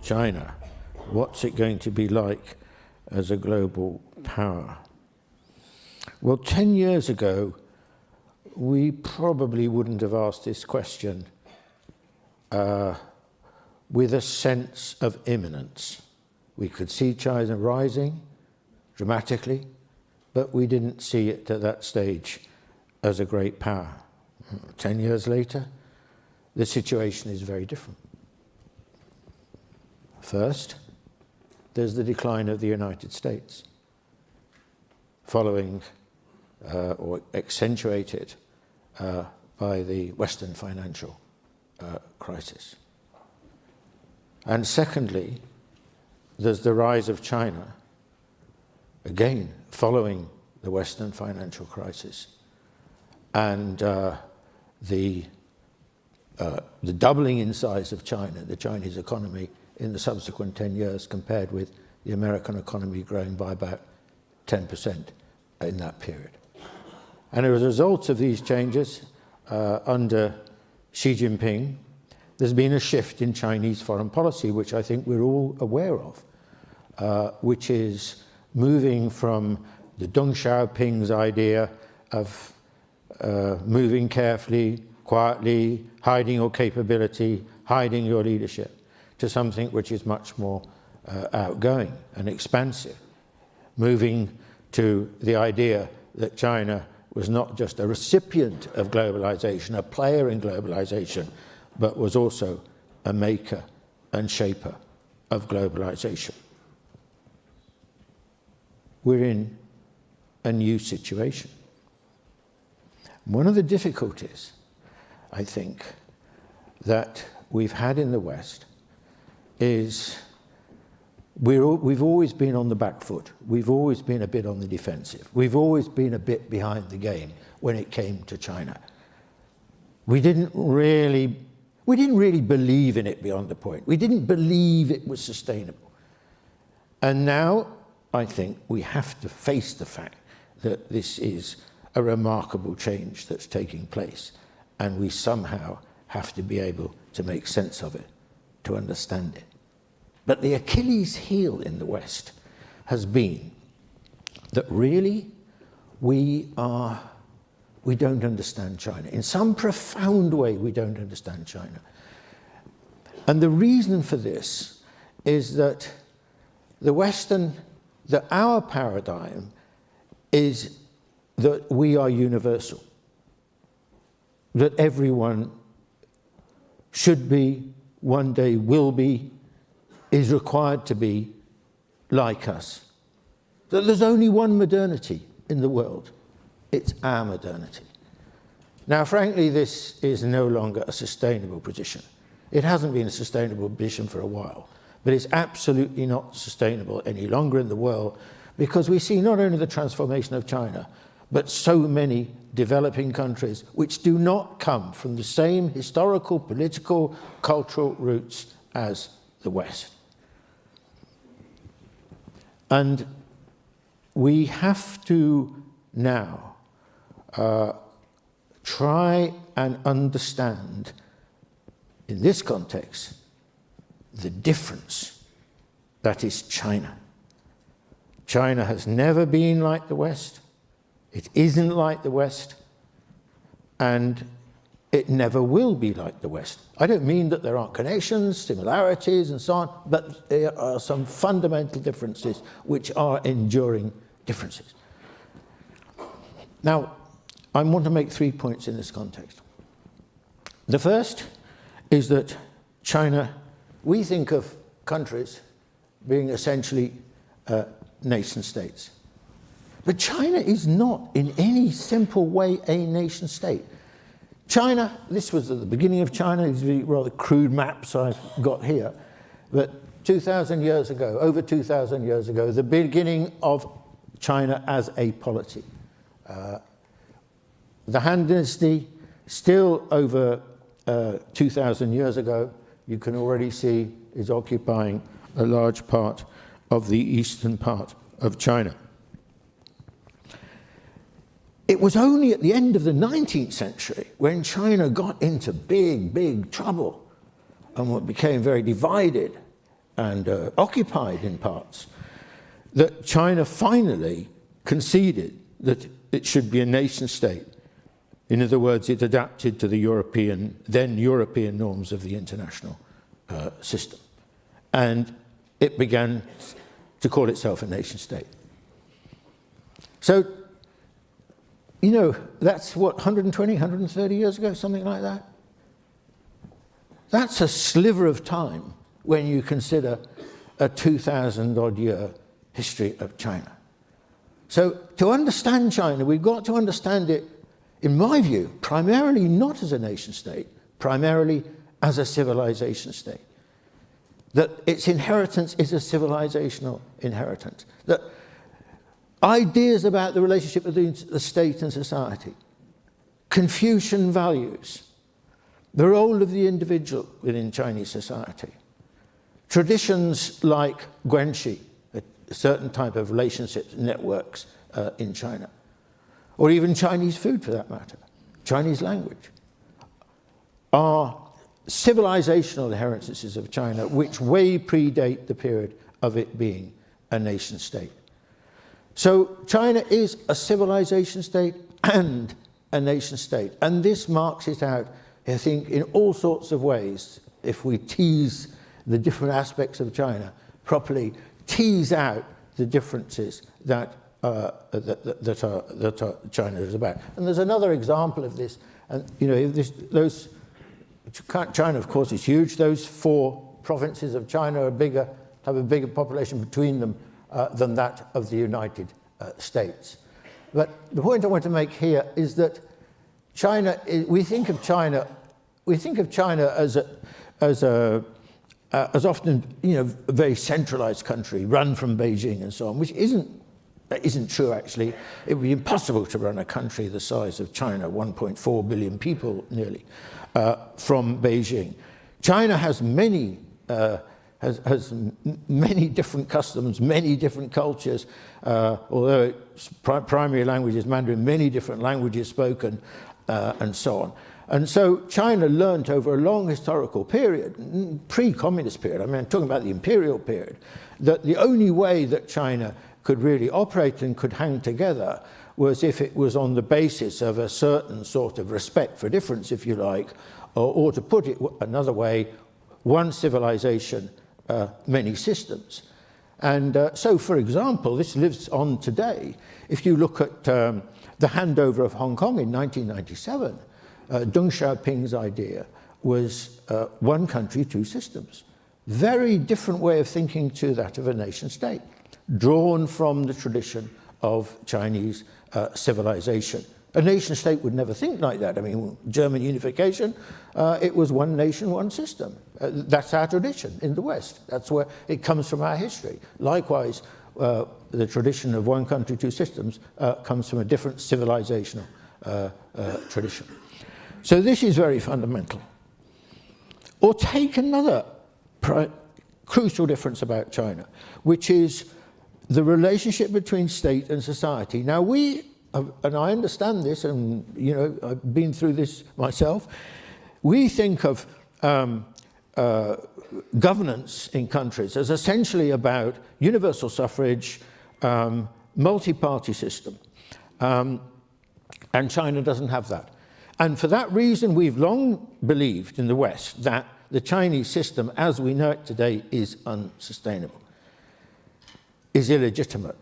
China? What's it going to be like as a global power? Well, 10 years ago, we probably wouldn't have asked this question with a sense of imminence. We could see China rising dramatically, but we didn't see it at that stage as a great power. 10 years later, the situation is very different. First, there's the decline of the United States, following or accentuated by the Western financial crisis. And secondly, there's the rise of China, again, following the Western financial crisis, and the doubling in size of China, the Chinese economy, in the subsequent 10 years, compared with the American economy growing by about 10% in that period. And as a result of these changes, under Xi Jinping, there's been a shift in Chinese foreign policy, which I think we're all aware of, which is moving from the Deng Xiaoping's idea of moving carefully, quietly, hiding your capability, hiding your leadership, to something which is much more outgoing and expansive, moving to the idea that China was not just a recipient of globalization, a player in globalization, but was also a maker and shaper of globalization. We're in a new situation. One of the difficulties, I think, that we've had in the West is we've always been on the back foot. We've always been a bit on the defensive. We've always been a bit behind the game when it came to China. We didn't really believe in it beyond the point. We didn't believe it was sustainable. And now I think we have to face the fact that this is a remarkable change that's taking place, and we somehow have to be able to make sense of it, to understand it. But the Achilles heel in the West has been that really we don't understand China. In some profound way, we don't understand China. And the reason for this is that our paradigm is that we are universal, that everyone should be, one day will be, is required to be like us. That there's only one modernity in the world. It's our modernity. Now, frankly, this is no longer a sustainable position. It hasn't been a sustainable position for a while, but it's absolutely not sustainable any longer in the world, because we see not only the transformation of China, but so many developing countries which do not come from the same historical, political, cultural roots as the West. And we have to now try and understand, in this context, the difference that is China. China has never been like the West. It isn't like the West, and it never will be like the West. I don't mean that there aren't connections, similarities, and so on, but there are some fundamental differences which are enduring differences. Now, I want to make 3 points in this context. The first is that China, we think of countries being essentially nation states. But China is not in any simple way a nation state. China, this was at the beginning of China, these rather crude maps I've got here, but 2,000 years ago, over 2,000 years ago, the beginning of China as a polity. The Han Dynasty, still over 2,000 years ago, you can already see is occupying a large part of the eastern part of China. It was only at the end of the 19th century when China got into big, big trouble and became very divided and occupied in parts, that China finally conceded that it should be a nation state. In other words, it adapted to the then European norms of the international system. And it began to call itself a nation state. So, you know, that's what, 120, 130 years ago, something like that? That's a sliver of time when you consider a 2,000-odd year history of China. So to understand China, we've got to understand it, in my view, primarily not as a nation state, primarily as a civilization state. That its inheritance is a civilizational inheritance. That ideas about the relationship between the state and society, Confucian values, the role of the individual within Chinese society, traditions like guanxi, a certain type of relationship networks in China, or even Chinese food for that matter, Chinese language, are civilizational inheritances of China which way predate the period of it being a nation state. So China is a civilization state and a nation state, and this marks it out, I think, in all sorts of ways. If we tease the different aspects of China properly, tease out the differences that China is about. And there's another example of this, and you know, China, of course, is huge. Those 4 provinces of China are have a bigger population between them than that of the United States. But the point I want to make here is that China, we think of China as often, you know, a very centralized country run from Beijing and so on, which isn't true actually. It would be impossible to run a country the size of China, 1.4 billion people nearly, from Beijing. China has many different customs, many different cultures, although its primary language is Mandarin, many different languages spoken, and so on. And so China learnt over a long historical period, pre-communist period, I mean, I'm talking about the imperial period, that the only way that China could really operate and could hang together was if it was on the basis of a certain sort of respect for difference, if you like, or to put it another way, one civilization, many systems. And so, for example, this lives on today. If you look at the handover of Hong Kong in 1997, Deng Xiaoping's idea was one country, 2 systems. Very different way of thinking to that of a nation state, drawn from the tradition of Chinese civilization. A nation state would never think like that. I mean, German unification, it was one nation, one system. That's our tradition in the West. That's where it comes from, our history. Likewise, the tradition of one country, 2 systems comes from a different civilizational tradition. So this is very fundamental. Or take another crucial difference about China, which is the relationship between state and society. Now and I understand this, and you know, I've been through this myself, we think of governance in countries as essentially about universal suffrage, multi-party system, and China doesn't have that. And for that reason, we've long believed in the West that the Chinese system, as we know it today, is unsustainable, is illegitimate.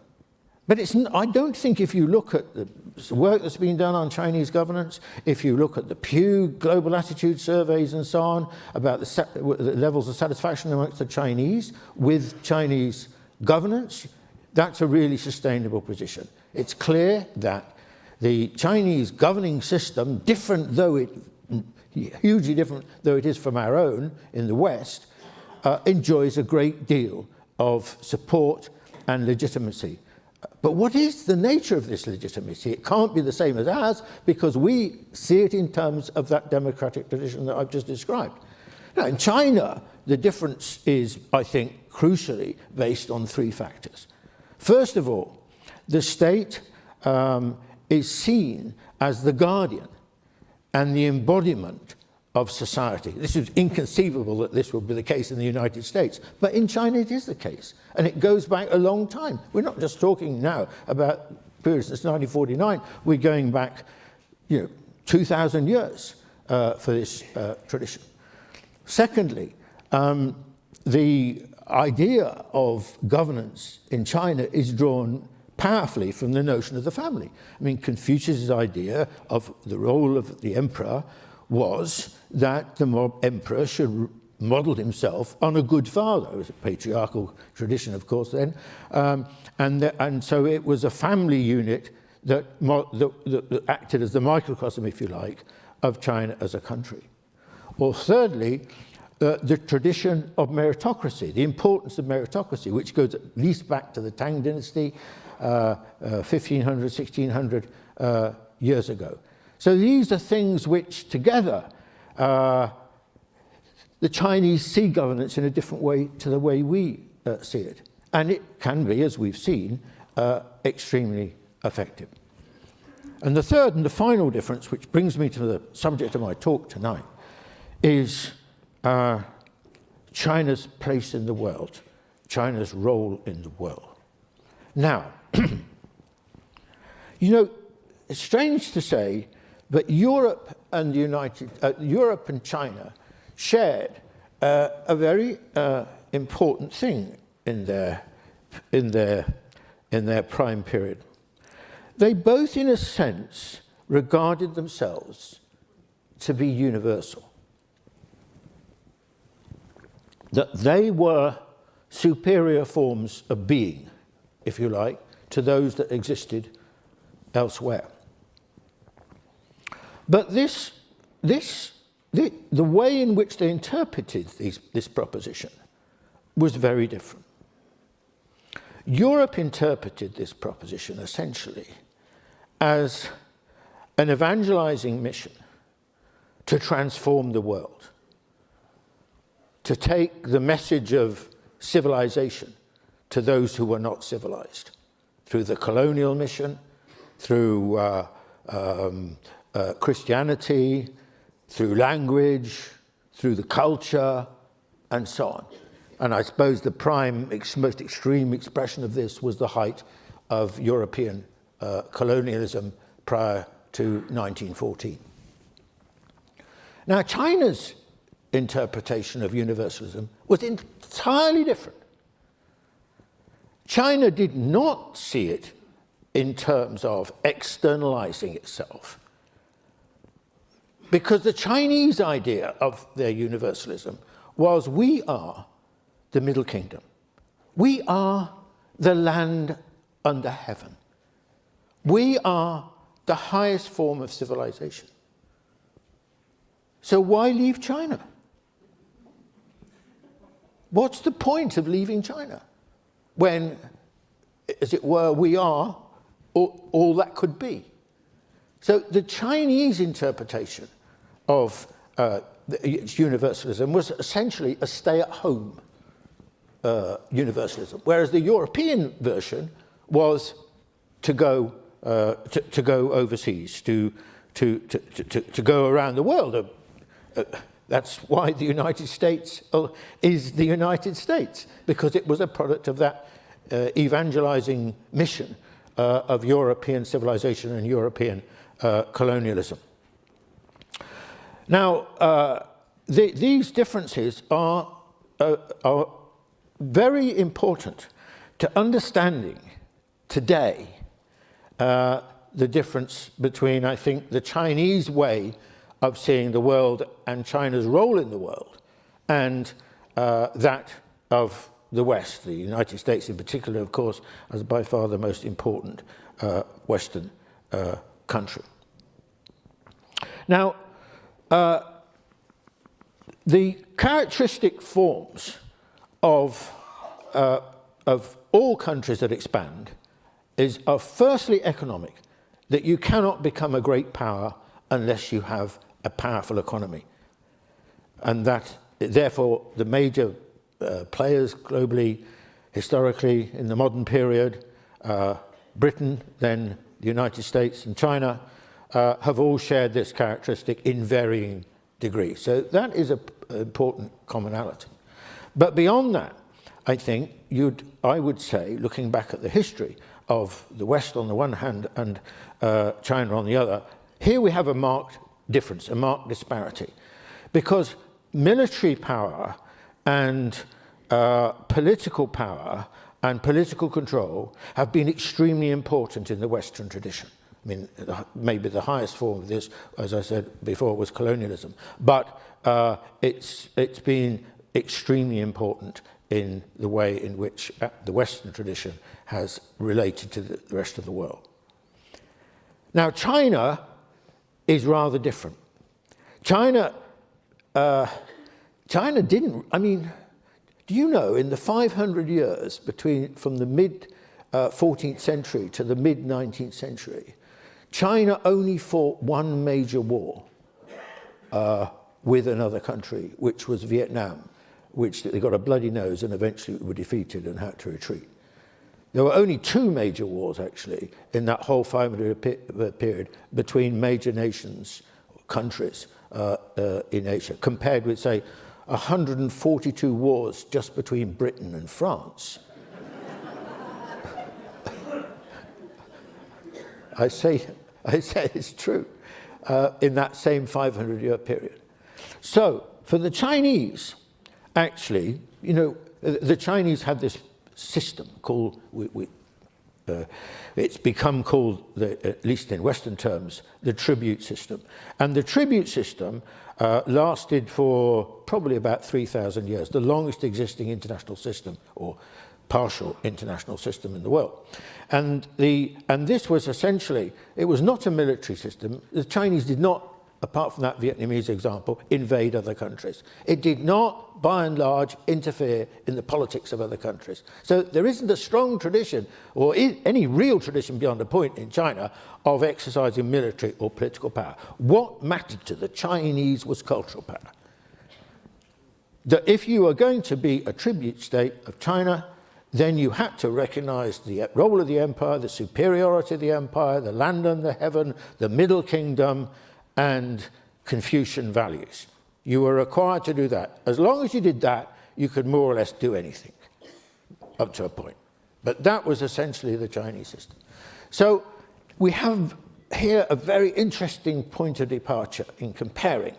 But I don't think, if you look at the work that's been done on Chinese governance, if you look at the Pew Global Attitude Surveys and so on, about the levels of satisfaction amongst the Chinese with Chinese governance, that's a really sustainable position. It's clear that the Chinese governing system, hugely different though it is from our own in the West, enjoys a great deal of support and legitimacy. But what is the nature of this legitimacy? It can't be the same as ours, because we see it in terms of that democratic tradition that I've just described. Now, in China, the difference is, I think, crucially based on 3 factors. First of all, the state is seen as the guardian and the embodiment of society. This is inconceivable that this would be the case in the United States, but in China it is the case, and it goes back a long time. We're not just talking now about periods since 1949, we're going back 2,000 years for this tradition. Secondly, the idea of governance in China is drawn powerfully from the notion of the family. I mean, Confucius' idea of the role of the emperor was that the emperor should model himself on a good father. It was a patriarchal tradition, of course, then. And so it was a family unit that acted as the microcosm, if you like, of China as a country. Or thirdly, the tradition of meritocracy, the importance of meritocracy, which goes at least back to the Tang dynasty, 1500, 1600 years ago. So these are things which together, the Chinese see governance in a different way to the way we see it. And it can be, as we've seen, extremely effective. And the third and the final difference, which brings me to the subject of my talk tonight, is China's place in the world, China's role in the world. Now, it's strange to say, but Europe and China shared a very important thing in their prime period. They both, in a sense, regarded themselves to be universal. That they were superior forms of being, if you like, to those that existed elsewhere. But the way in which they interpreted this proposition was very different. Europe interpreted this proposition essentially as an evangelizing mission to transform the world, to take the message of civilization to those who were not civilized, through the colonial mission, through Christianity, through language, through the culture, and so on. And I suppose the most extreme expression of this was the height of European colonialism prior to 1914. Now, China's interpretation of universalism was entirely different. China did not see it in terms of externalizing itself, because the Chinese idea of their universalism was, we are the Middle Kingdom. We are the land under heaven. We are the highest form of civilization. So why leave China? What's the point of leaving China when, as it were, we are all that could be? So the Chinese interpretation of universalism was essentially a stay-at-home universalism, whereas the European version was to go overseas, to go around the world. That's why the United States is the United States, because it was a product of that evangelizing mission of European civilization and European colonialism. Now, these differences are very important to understanding today the difference between, I think, the Chinese way of seeing the world and China's role in the world, and that of the West, the United States in particular, of course, as by far the most important Western country. Now, the characteristic forms of all countries that expand are firstly economic, that you cannot become a great power unless you have a powerful economy. And that, therefore, the major players globally, historically, in the modern period, Britain, then the United States and China, have all shared this characteristic in varying degree. So that is an important commonality. But beyond that, I think I would say, looking back at the history of the West on the one hand and China on the other, here we have a marked difference, a marked disparity. Because military power and political power and political control have been extremely important in the Western tradition. I mean, maybe the highest form of this, as I said before, was colonialism. But it's been extremely important in the way in which the Western tradition has related to the rest of the world. Now, China is rather different. China didn't, I mean, do you know, in the 500 years from the mid-14th century to the mid-19th century, China only fought one major war with another country, which was Vietnam, which they got a bloody nose and eventually were defeated and had to retreat. There were only two major wars, actually, in that whole 500-year period between major nations, countries in Asia, compared with, say, 142 wars just between Britain and France. I say it's true, in that same 500-year period. So, for the Chinese, actually, you know, the Chinese had this system called, it's become called, at least in Western terms, the tribute system. And the tribute system lasted for probably about 3,000 years, the longest existing international system, or partial international system in the world. And this was essentially, it was not a military system. The Chinese did not, apart from that Vietnamese example, invade other countries. It did not, by and large, interfere in the politics of other countries. So there isn't a strong tradition, or any real tradition beyond a point in China, of exercising military or political power. What mattered to the Chinese was cultural power. That if you were going to be a tribute state of China, then you had to recognize the role of the empire, the superiority of the empire, the land and the heaven, the middle kingdom, and Confucian values. You were required to do that. As long as you did that, you could more or less do anything, up to a point. But that was essentially the Chinese system. So we have here a very interesting point of departure in comparing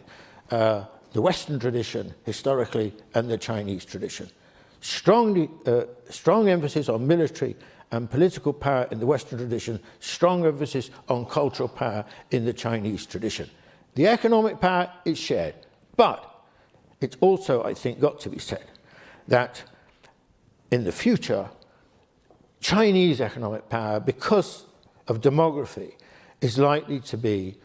the Western tradition historically and the Chinese tradition. Strong emphasis on military and political power in the Western tradition, strong emphasis on cultural power in the Chinese tradition. The economic power is shared, but it's also, I think, got to be said that in the future, Chinese economic power, because of demography, is likely to be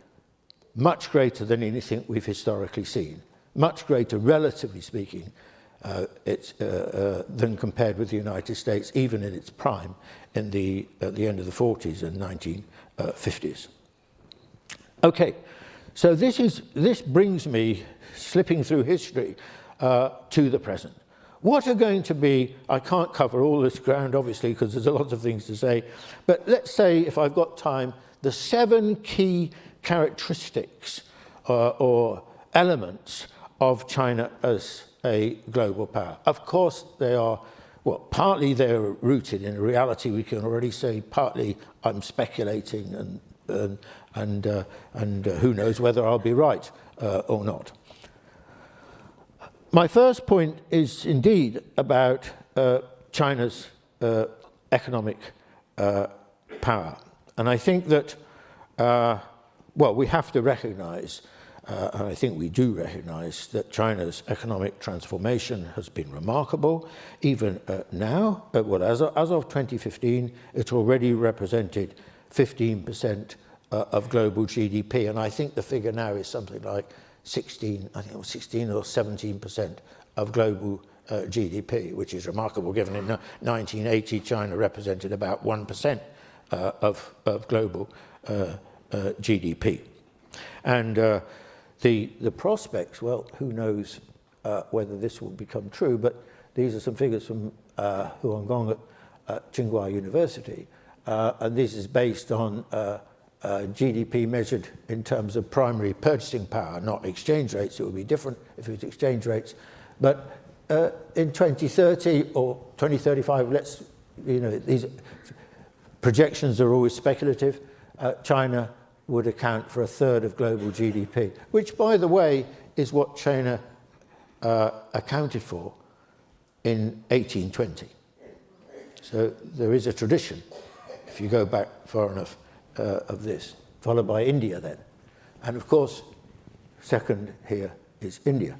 much greater than anything we've historically seen, much greater, relatively speaking, than compared with the United States, even in its prime at the end of the 40s and 1950s. Okay, so this brings me, slipping through history, to the present. What are going to be, I can't cover all this ground, obviously, because there's a lot of things to say, but let's say, if I've got time, the 7 key characteristics or elements of China as a global power. Of course, they are, well, partly they're rooted in a reality, we can already say, partly I'm speculating and who knows whether I'll be right or not. My first point is indeed about China's economic power. And I think that, well, we have to recognize, and I think we do recognize, that China's economic transformation has been remarkable. Even now, well, as of 2015, it already represented 15% of global GDP. And I think the figure now is something like 16 or 17% of global GDP, which is remarkable given in 1980 China represented about 1% of global GDP. And the prospects, well, who knows whether this will become true, but these are some figures from Huangong at Tsinghua University, and this is based on GDP measured in terms of primary purchasing power, not exchange rates. It would be different if it was exchange rates. But in 2030 or 2035, these projections are always speculative. China would account for 1/3 of global GDP, which, by the way, is what China accounted for in 1820. So there is a tradition, if you go back far enough, of this, followed by India then. And of course, second here is India,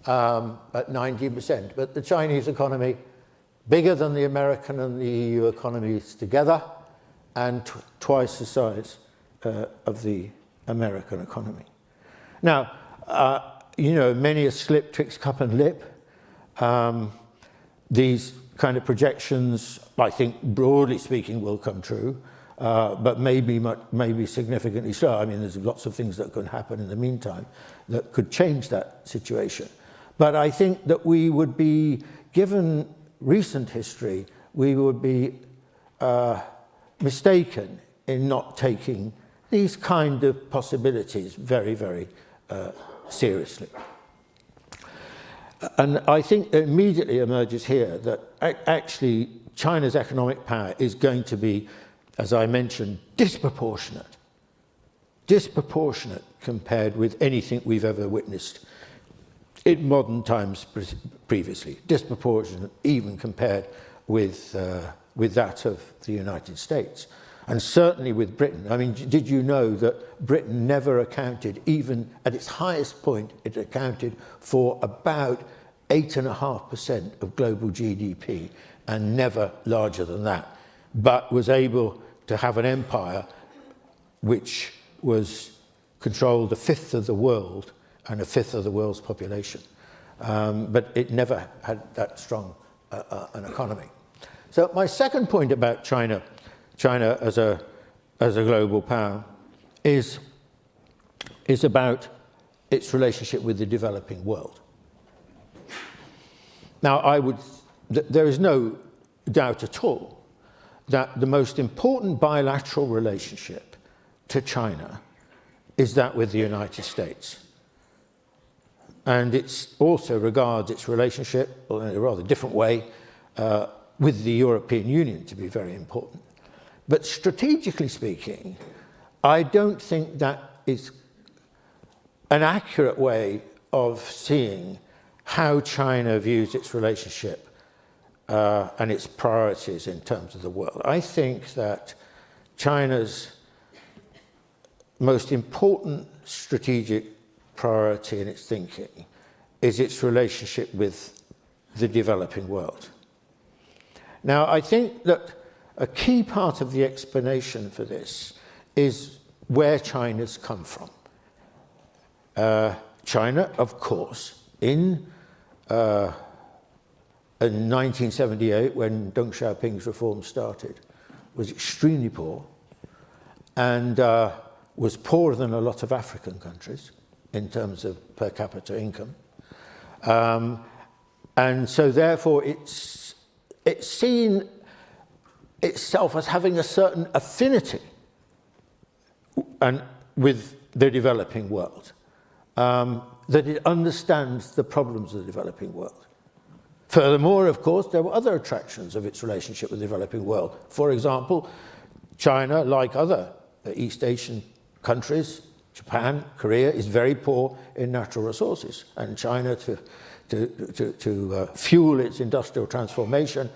at 19%. But the Chinese economy, bigger than the American and the EU economies together, and twice the size of the American economy. Now, many a slip twixt cup and lip. These kind of projections, I think, broadly speaking, will come true, but maybe significantly so. I mean, there's lots of things that could happen in the meantime that could change that situation. But I think that we would be, given recent history, we would be mistaken in not taking these kind of possibilities very, very seriously. And I think it immediately emerges here that actually China's economic power is going to be, as I mentioned, disproportionate compared with anything we've ever witnessed in modern times previously, disproportionate even compared with that of the United States. And certainly with Britain. I mean, did you know that Britain never accounted, even at its highest point, it accounted for about 8.5% of global GDP, and never larger than that, but was able to have an empire which was controlled 1/5 of the world and 1/5 of the world's population. But it never had that strong an economy. So my second point about China as a global power is about its relationship with the developing world. Now, there is no doubt at all that the most important bilateral relationship to China is that with the United States. And it also regards its relationship, in a rather different way, with the European Union to be very important. But strategically speaking, I don't think that is an accurate way of seeing how China views its relationship and its priorities in terms of the world. I think that China's most important strategic priority in its thinking is its relationship with the developing world. Now, I think that a key part of the explanation for this is where China's come from. China, of course, in 1978, when Deng Xiaoping's reform started, was extremely poor and was poorer than a lot of African countries in terms of per capita income. And so therefore it's seen itself as having a certain affinity with the developing world, that it understands the problems of the developing world. Furthermore, of course, there were other attractions of its relationship with the developing world. For example, China, like other East Asian countries, Japan, Korea, is very poor in natural resources, and China, to fuel its industrial transformation,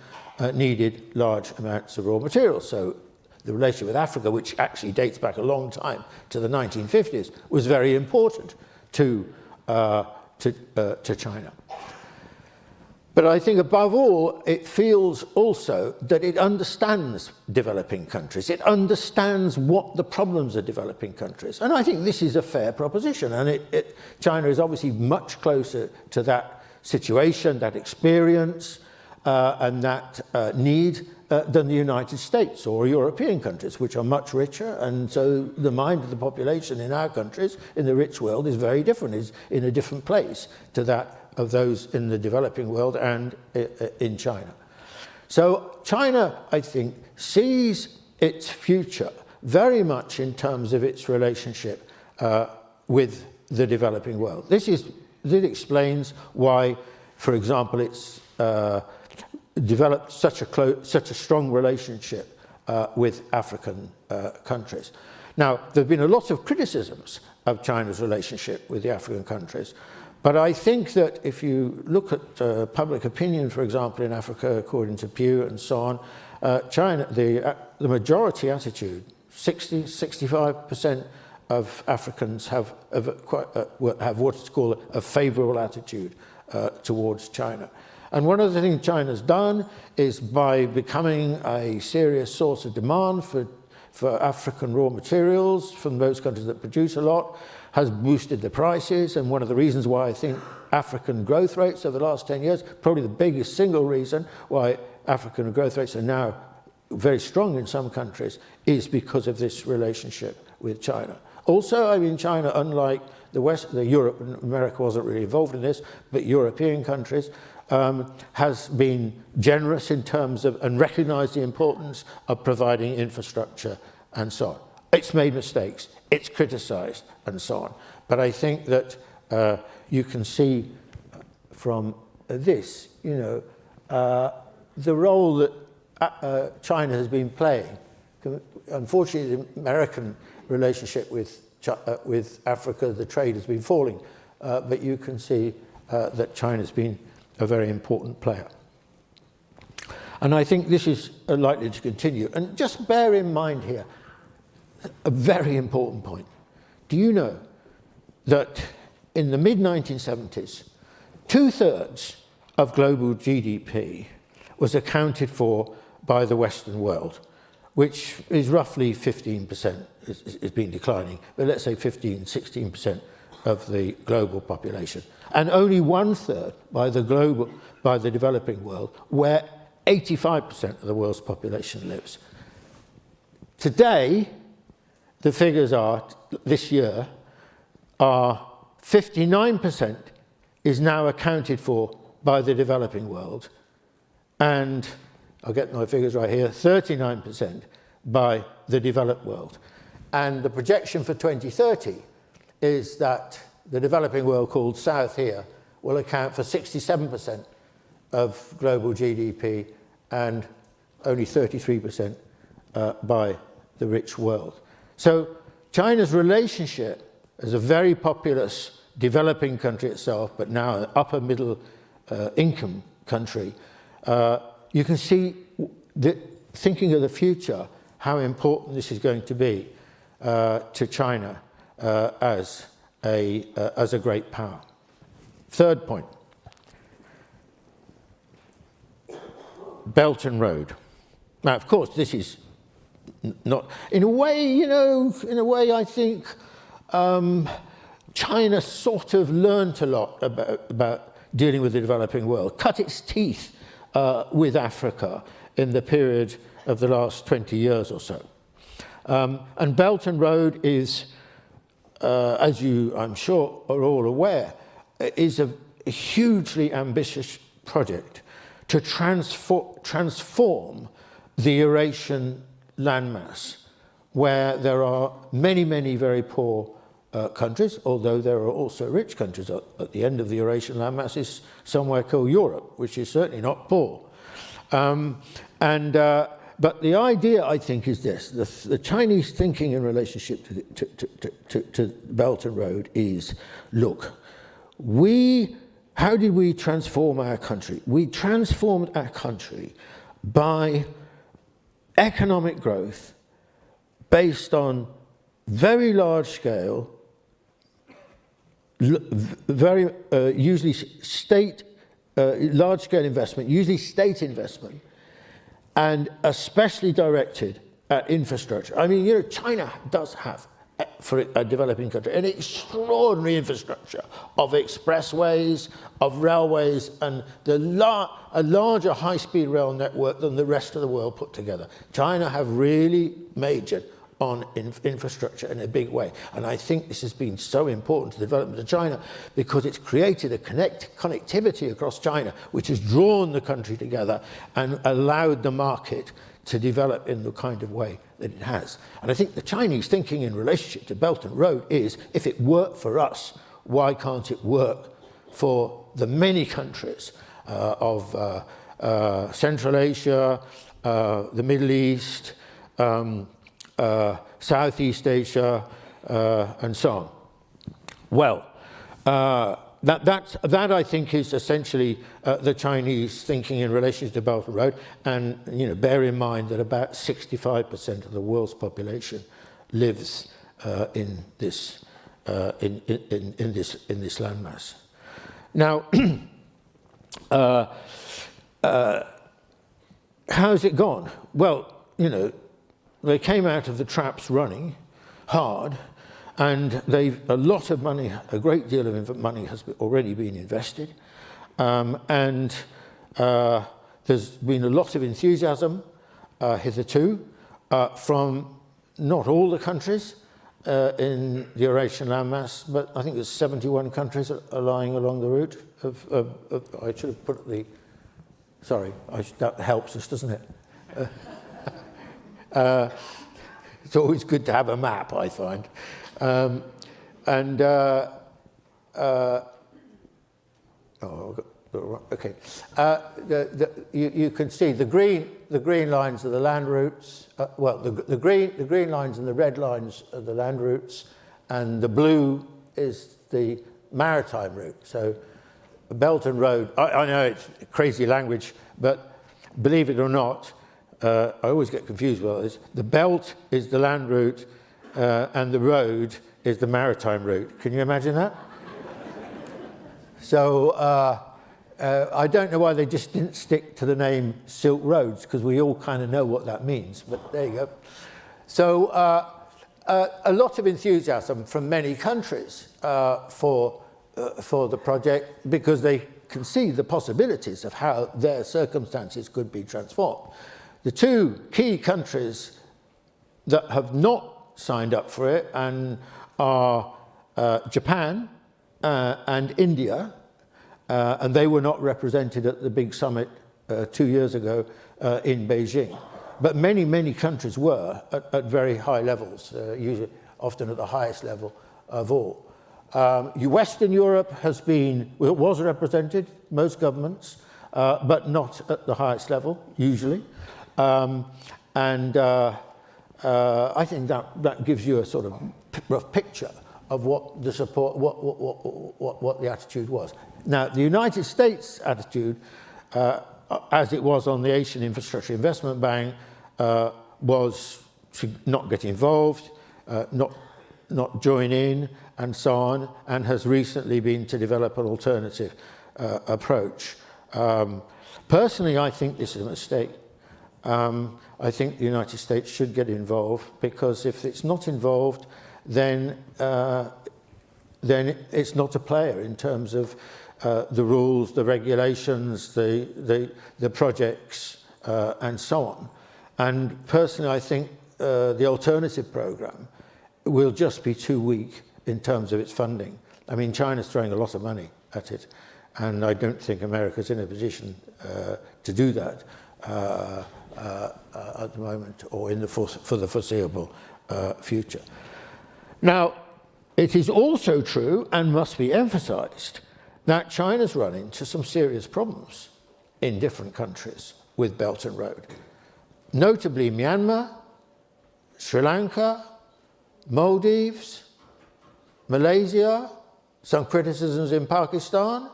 needed large amounts of raw materials. So the relationship with Africa, which actually dates back a long time to the 1950s, was very important to China. But I think above all, it feels also that it understands developing countries. It understands what the problems of developing countries. And I think this is a fair proposition. And China is obviously much closer to that situation, that experience, and that need than the United States or European countries, which are much richer. And so the mind of the population in our countries, in the rich world, is very different, is in a different place to that of those in the developing world and in China. So China, I think, sees its future very much in terms of its relationship with the developing world. This explains why, for example, it's developed such a strong relationship with African countries. Now, there have been a lot of criticisms of China's relationship with the African countries, but I think that if you look at public opinion, for example, in Africa, according to Pew and so on, China, the majority attitude, 65% of Africans have what's called a favorable attitude towards China. And one of the things China's done is, by becoming a serious source of demand for African raw materials from those countries that produce a lot, has boosted the prices. And one of the reasons why I think African growth rates over the last 10 years, probably the biggest single reason why African growth rates are now very strong in some countries, is because of this relationship with China. Also, I mean, China, unlike the West, Europe, and America wasn't really involved in this, but European countries, has been generous in terms of, and recognized the importance of providing infrastructure and so on. It's made mistakes, it's criticized, and so on. But I think that you can see from this, you know, the role that China has been playing. Unfortunately, the American relationship with Africa, the trade has been falling, but you can see that China's been a very important player. And I think this is likely to continue. And just bear in mind here, a very important point. Do you know that in the mid-1970s, 2/3 of global GDP was accounted for by the Western world, which is roughly 15%, it's been declining, but let's say 15–16% of the global population. And only 1/3 by the developing world, where 85% of the world's population lives. Today, the figures are, this year, are 59% is now accounted for by the developing world, and I'll get my figures right here, 39% by the developed world. And the projection for 2030 is that the developing world, called South here, will account for 67% of global GDP and only 33% by the rich world. So China's relationship as a very populous developing country itself, but now an upper middle income country, you can see, thinking of the future, how important this is going to be to China as a great power. Third point, Belt and Road. Now, of course, this is not, in a way, you know, I think China sort of learnt a lot about dealing with the developing world, cut its teeth with Africa in the period of the last 20 years or so. And Belt and Road is, as you, I'm sure, are all aware, is a hugely ambitious project to transform the Eurasian landmass, where there are many, many very poor countries, although there are also rich countries. At the end of the Eurasian landmass is somewhere called Europe, which is certainly not poor. But the idea, I think, is this. The Chinese thinking in relationship to Belt and Road is, look, how did we transform our country? We transformed our country by economic growth based on very large scale, very usually large scale investment, usually state investment, and especially directed at infrastructure. I mean, you know, China does have, for a developing country, an extraordinary infrastructure of expressways, of railways, and a larger high-speed rail network than the rest of the world put together. China have really majored on infrastructure in a big way. And I think this has been so important to the development of China because it's created a connectivity across China, which has drawn the country together and allowed the market to develop in the kind of way that it has. And I think the Chinese thinking in relationship to Belt and Road is, if it worked for us, why can't it work for the many countries of Central Asia, the Middle East, Southeast Asia, and so on? Well, that I think is essentially the Chinese thinking in relation to the Belt and Road, and bear in mind that about 65% of the world's population lives in this landmass. Now, how's it gone? Well, they came out of the traps running hard. And a lot of money, a great deal of money has already been invested. And there's been a lot of enthusiasm hitherto from not all the countries in the Eurasian landmass, but I think there's 71 countries are lying along the route I should have put the, sorry, that helps us, doesn't it? It's always good to have a map, I find. Okay. You can see the green lines are the land routes. The green lines and the red lines are the land routes, and the blue is the maritime route. So, Belt and Road. I know it's crazy language, but believe it or not, I always get confused about this. The belt is the land route, and the road is the maritime route. Can you imagine that? So I don't know why they just didn't stick to the name Silk Roads, because we all kind of know what that means, but there you go. So a lot of enthusiasm from many countries for the project, because they can see the possibilities of how their circumstances could be transformed. The two key countries that have not signed up for it and are Japan and India, and they were not represented at the big summit 2 years ago in Beijing. But many, many countries were at very high levels, usually often at the highest level of all. Western Europe was represented, most governments, but not at the highest level, usually. I think that gives you a sort of rough picture of what the support, what the attitude was. Now, the United States attitude, as it was on the Asian Infrastructure Investment Bank, was to not get involved, not join in, and so on, and has recently been to develop an alternative approach. Personally, I think this is a mistake. I think the United States should get involved, because if it's not involved, then it's not a player in terms of the rules, the regulations, the projects, and so on. And personally, I think the alternative program will just be too weak in terms of its funding. I mean, China's throwing a lot of money at it, and I don't think America's in a position to do that at the moment, or for the foreseeable future. Now, it is also true, and must be emphasized, that China's run into some serious problems in different countries with Belt and Road. Notably Myanmar, Sri Lanka, Maldives, Malaysia, some criticisms in Pakistan.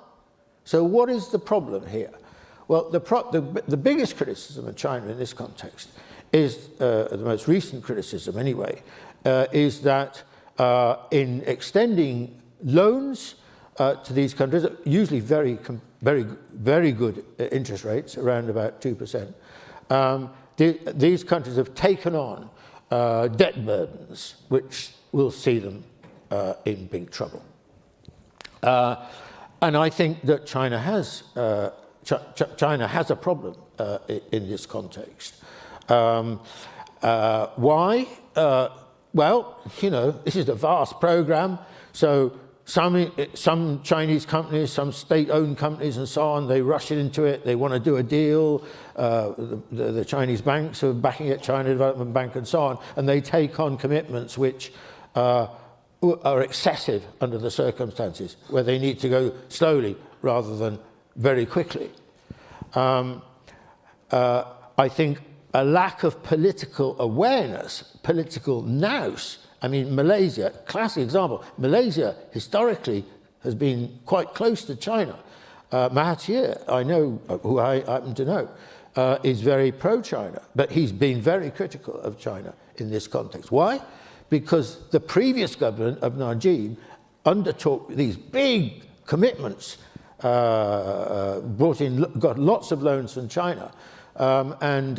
So what is the problem here? Well, the biggest criticism of China in this context is, the most recent criticism anyway, is that in extending loans to these countries, usually very good interest rates, around about 2%, these countries have taken on debt burdens, which will see them in big trouble. And I think that China has a problem in this context. Why? Well, this is a vast program, so some Chinese companies, some state-owned companies and so on, they rush into it, they want to do a deal, the Chinese banks are backing it, China Development Bank and so on, and they take on commitments which are excessive under the circumstances, where they need to go slowly rather than very quickly. I think a lack of political awareness, political nous. I mean, Malaysia, classic example. Malaysia historically has been quite close to China. Mahathir, I know, who I happen to know, is very pro-China, but he's been very critical of China in this context. Why? Because the previous government of Najib undertook these big commitments, got lots of loans from China, and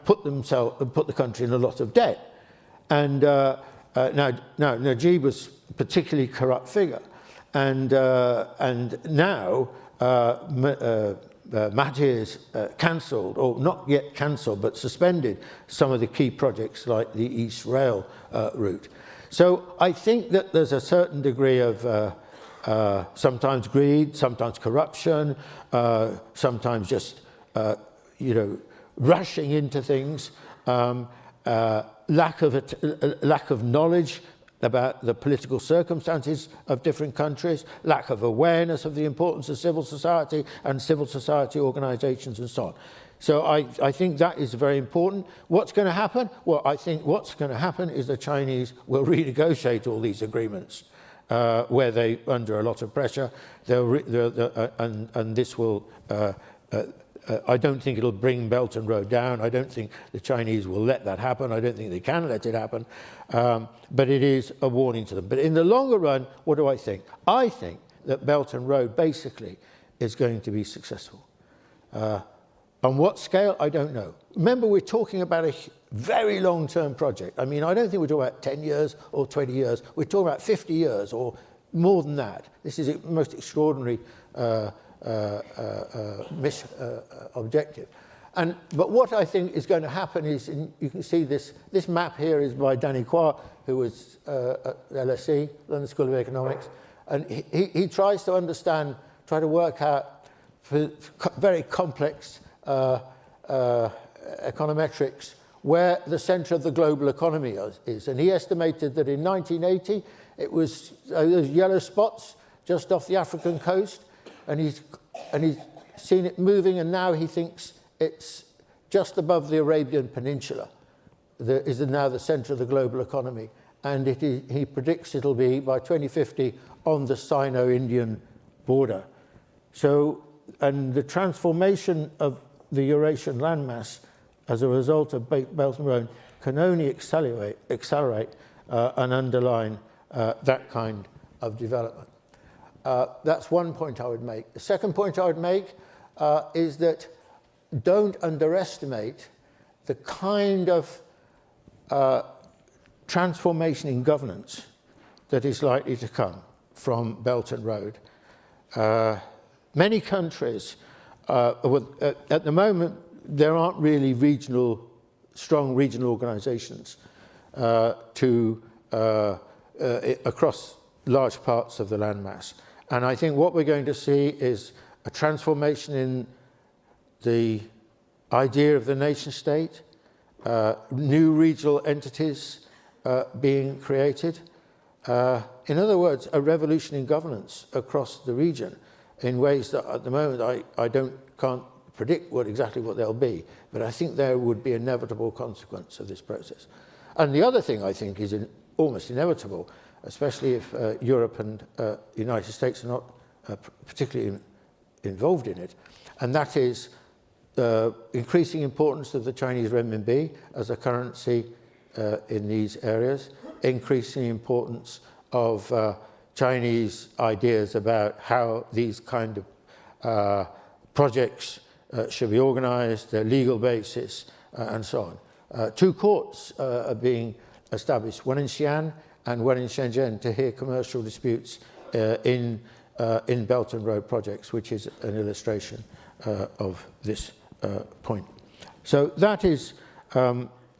put the country in a lot of debt. And now Najib was a particularly corrupt figure, and now Mahathir's cancelled, or not yet cancelled, but suspended some of the key projects like the East Rail route. So I think that there's a certain degree of sometimes greed, sometimes corruption, sometimes just rushing into things. Lack of knowledge about the political circumstances of different countries, lack of awareness of the importance of civil society and civil society organizations and so on. So I think that is very important. What's going to happen? Well, I think what's going to happen is the Chinese will renegotiate all these agreements where they're under a lot of pressure, and this will I don't think it'll bring Belt and Road down. I don't think the Chinese will let that happen. I don't think they can let it happen. But it is a warning to them. But in the longer run, what do I think? I think that Belt and Road basically is going to be successful. On what scale, I don't know. Remember, we're talking about a very long-term project. I mean, I don't think we're talking about 10 years or 20 years. We're talking about 50 years or more than that. This is a most extraordinary objective. But what I think is going to happen is, you can see this map here is by Danny Qua, who was at LSE, London School of Economics, and he tries to understand, try to work out very complex econometrics where the center of the global economy is. And he estimated that in 1980, it was those yellow spots just off the African coast, and he's seen it moving, and now he thinks it's just above the Arabian Peninsula that is now the center of the global economy. And he predicts it'll be, by 2050, on the Sino-Indian border. So, and the transformation of the Eurasian landmass as a result of Belt and Road can only accelerate and underline that kind of development. That's one point I would make. The second point I would make is that don't underestimate the kind of transformation in governance that is likely to come from Belt and Road. Many countries, at the moment, there aren't really strong regional organizations across large parts of the landmass. And I think what we're going to see is a transformation in the idea of the nation state, new regional entities being created. In other words, a revolution in governance across the region in ways that at the moment I can't predict exactly what they'll be, but I think there would be inevitable consequence of this process. And the other thing I think is almost inevitable, especially if Europe and the United States are not particularly involved in it, and that is the increasing importance of the Chinese renminbi as a currency in these areas, increasing importance of Chinese ideas about how these kind of projects should be organized, their legal basis, and so on. Two courts are being established, one in Xi'an and one in Shenzhen, to hear commercial disputes in Belt and Road projects, which is an illustration of this point. So that is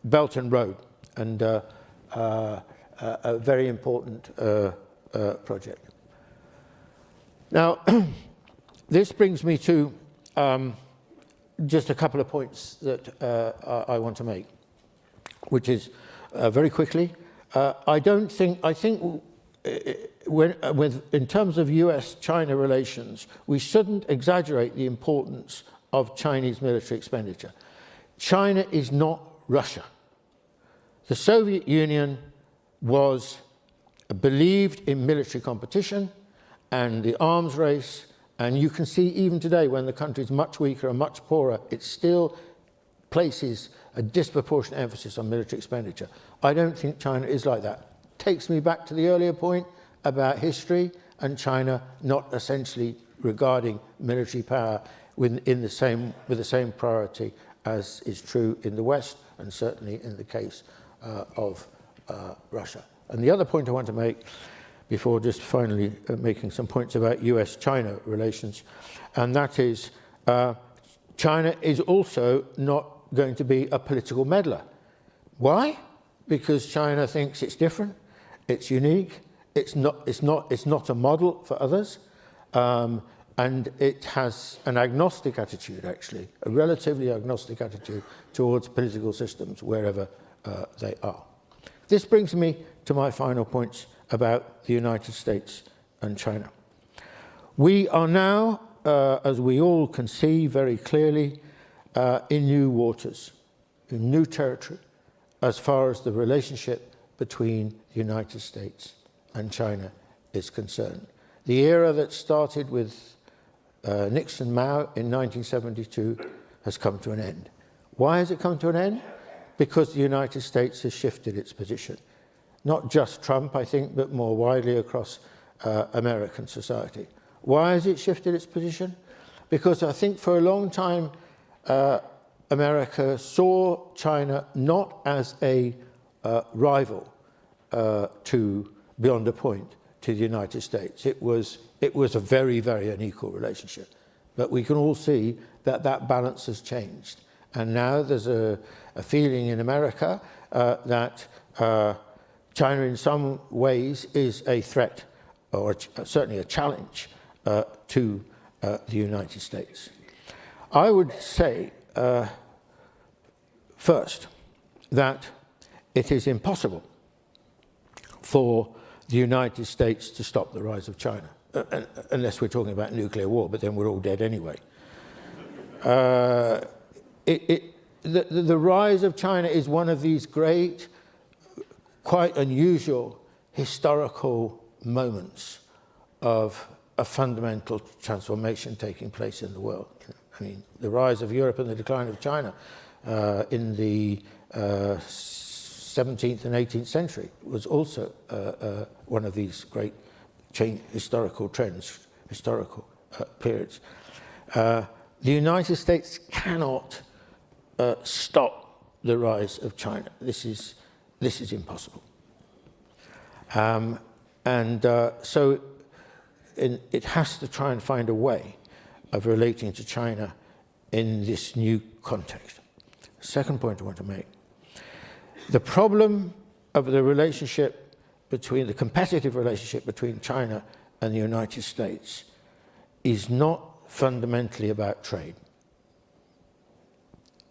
Belt and Road, and a very important project. Now, this brings me to just a couple of points that I want to make, which is very quickly. I think in terms of US-China relations, we shouldn't exaggerate the importance of Chinese military expenditure. China is not Russia. The Soviet Union believed in military competition and the arms race, and you can see even today when the country is much weaker and much poorer, it still places a disproportionate emphasis on military expenditure. I don't think China is like that. Takes me back to the earlier point about history and China not essentially regarding military power with the same priority as is true in the West and certainly in the case of Russia. And the other point I want to make before just finally making some points about US-China relations, and that is China is also not going to be a political meddler. Why? Because China thinks it's different, it's unique, it's not a model for others, and it has an agnostic attitude, actually, a relatively agnostic attitude towards political systems wherever they are. This brings me to my final points about the United States and China. We are now, as we all can see very clearly, in new waters, in new territory, as far as the relationship between the United States and China is concerned. The era that started with Nixon Mao in 1972 has come to an end. Why has it come to an end? Because the United States has shifted its position. Not just Trump, I think, but more widely across American society. Why has it shifted its position? Because I think for a long time, America saw China not as a rival beyond a point to the United States. It was a very, very unequal relationship. But we can all see that that balance has changed. And now there's a feeling in America that China in some ways is a threat, or certainly a challenge, to the United States. I would say, first, that it is impossible for the United States to stop the rise of China, unless we're talking about nuclear war, but then we're all dead anyway. The rise of China is one of these great, quite unusual historical moments of a fundamental transformation taking place in the world. I mean, the rise of Europe and the decline of China in the 17th and 18th century was also one of these great historical trends, historical periods. The United States cannot stop the rise of China. This is impossible. So it has to try and find a way of relating to China in this new context. Second point I want to make. The problem of the relationship between, the competitive relationship between China and the United States is not fundamentally about trade.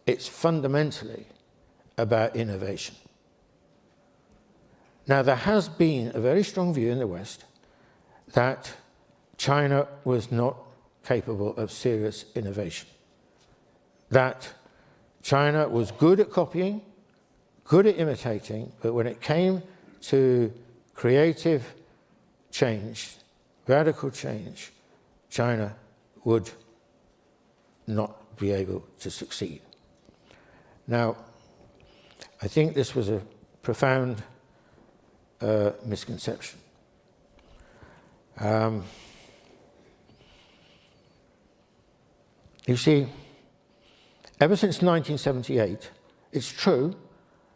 It's fundamentally about innovation. Now, there has been a very strong view in the West that China was not capable of serious innovation, that China was good at copying, good at imitating, but when it came to creative change, radical change, China would not be able to succeed. Now, I think this was a profound misconception. You see, ever since 1978, it's true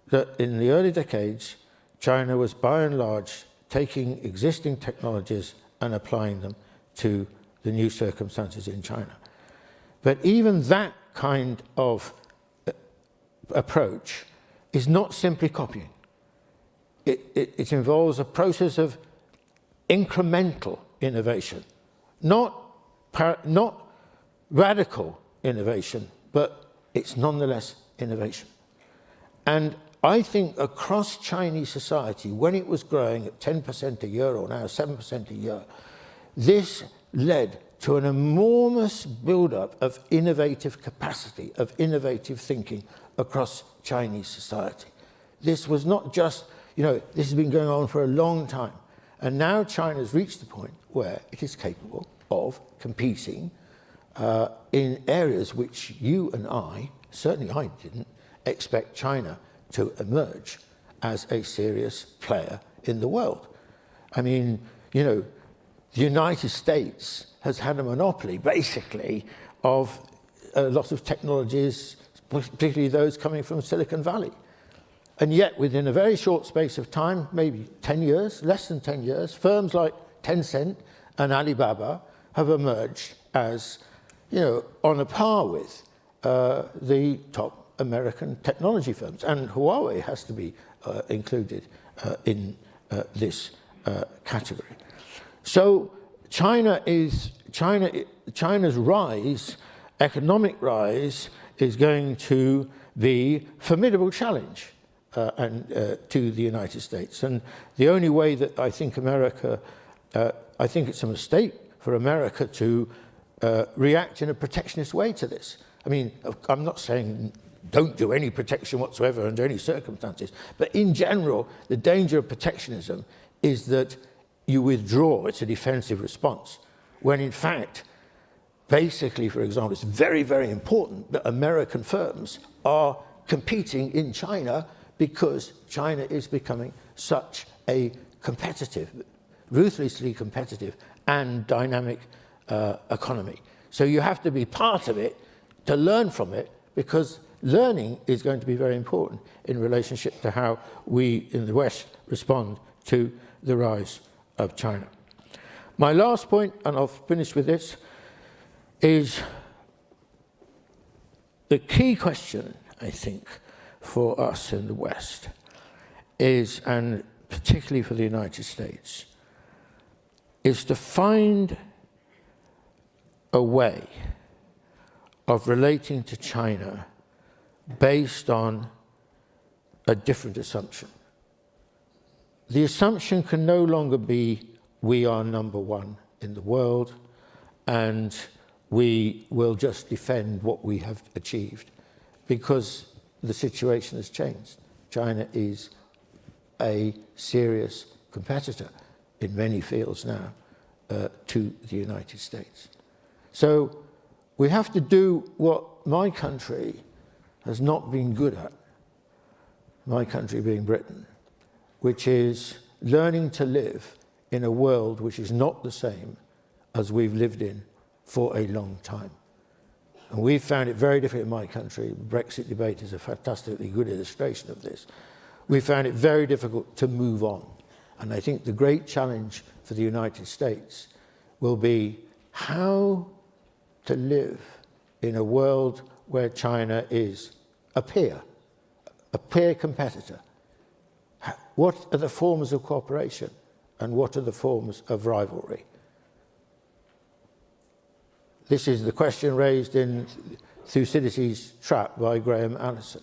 that in the early decades, China was by and large taking existing technologies and applying them to the new circumstances in China. But even that kind of approach is not simply copying. It involves a process of incremental innovation, not radical innovation, but it's nonetheless innovation. And I think across Chinese society, when it was growing at 10% a year or now 7% a year, this led to an enormous buildup of innovative capacity, of innovative thinking across Chinese society. This was not just, this has been going on for a long time. And now China's reached the point where it is capable of competing in areas which you and I, certainly I didn't, expect China to emerge as a serious player in the world. I mean, the United States has had a monopoly, basically, of a lot of technologies, particularly those coming from Silicon Valley. And yet, within a very short space of time, maybe 10 years, less than 10 years, firms like Tencent and Alibaba have emerged as, on a par with the top American technology firms. And Huawei has to be included in this category. So China's rise, economic rise, is going to be a formidable challenge to the United States. And the only way that I think I think it's a mistake for America to react in a protectionist way to this. I mean, I'm not saying don't do any protection whatsoever under any circumstances, but in general, the danger of protectionism is that you withdraw, it's a defensive response, when in fact, basically, for example, it's very, very important that American firms are competing in China because China is becoming such a competitive, ruthlessly competitive and dynamic economy. So you have to be part of it to learn from it, because learning is going to be very important in relationship to how we in the West respond to the rise of China. My last point, and I'll finish with this, is the key question, I think, for us in the West is, and particularly for the United States, is to find a way of relating to China based on a different assumption. The assumption can no longer be we are number one in the world and we will just defend what we have achieved, because the situation has changed. China is a serious competitor in many fields now to the United States. So we have to do what my country has not been good at, my country being Britain, which is learning to live in a world which is not the same as we've lived in for a long time. And we've found it very difficult in my country. The Brexit debate is a fantastically good illustration of this. We found it very difficult to move on. And I think the great challenge for the United States will be how to live in a world where China is a peer competitor. What are the forms of cooperation and what are the forms of rivalry? This is the question raised in Thucydides' Trap by Graham Allison.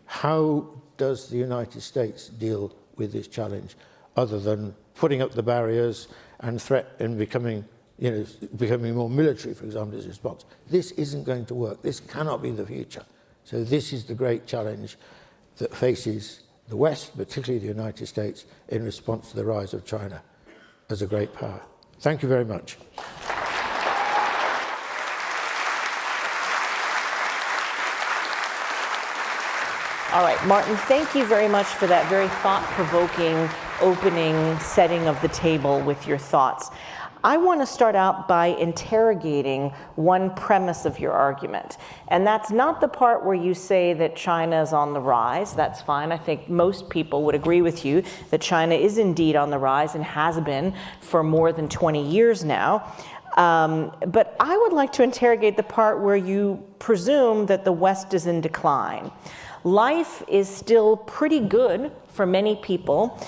How does the United States deal with this challenge other than putting up the barriers and becoming more military, for example, as a response? This isn't going to work. This cannot be the future. So this is the great challenge that faces the West, particularly the United States, in response to the rise of China as a great power. Thank you very much. All right, Martin, thank you very much for that very thought-provoking opening setting of the table with your thoughts. I want to start out by interrogating one premise of your argument. And that's not the part where you say that China is on the rise. That's fine. I think most people would agree with you that China is indeed on the rise and has been for more than 20 years now. But I would like to interrogate the part where you presume that the West is in decline. Life is still pretty good for many people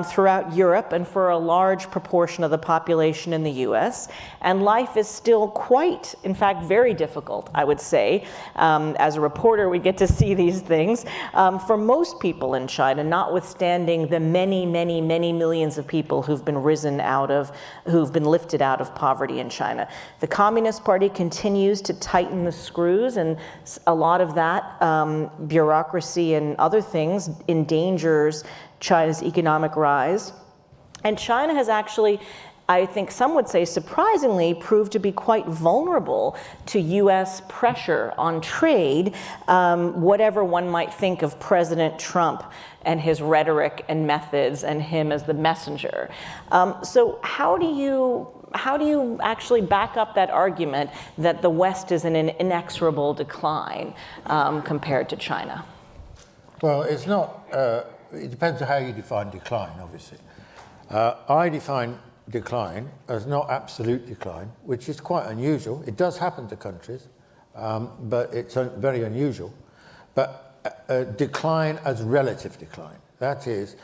throughout Europe and for a large proportion of the population in the US. And life is still quite, in fact, very difficult, I would say. As a reporter, we get to see these things. For most people in China, notwithstanding the many, many, many millions of people who've been lifted out of poverty in China. The Communist Party continues to tighten the screws, and a lot of that bureaucracy and other things endangers China's economic rise. And China has actually, I think some would say surprisingly, proved to be quite vulnerable to US pressure on trade, whatever one might think of President Trump and his rhetoric and methods and him as the messenger. So how do you actually back up that argument that the West is in an inexorable decline compared to China? Well, it's not, it depends on how you define decline, obviously. I define decline as not absolute decline, which is quite unusual. It does happen to countries, but it's very unusual. But decline as relative decline. That is,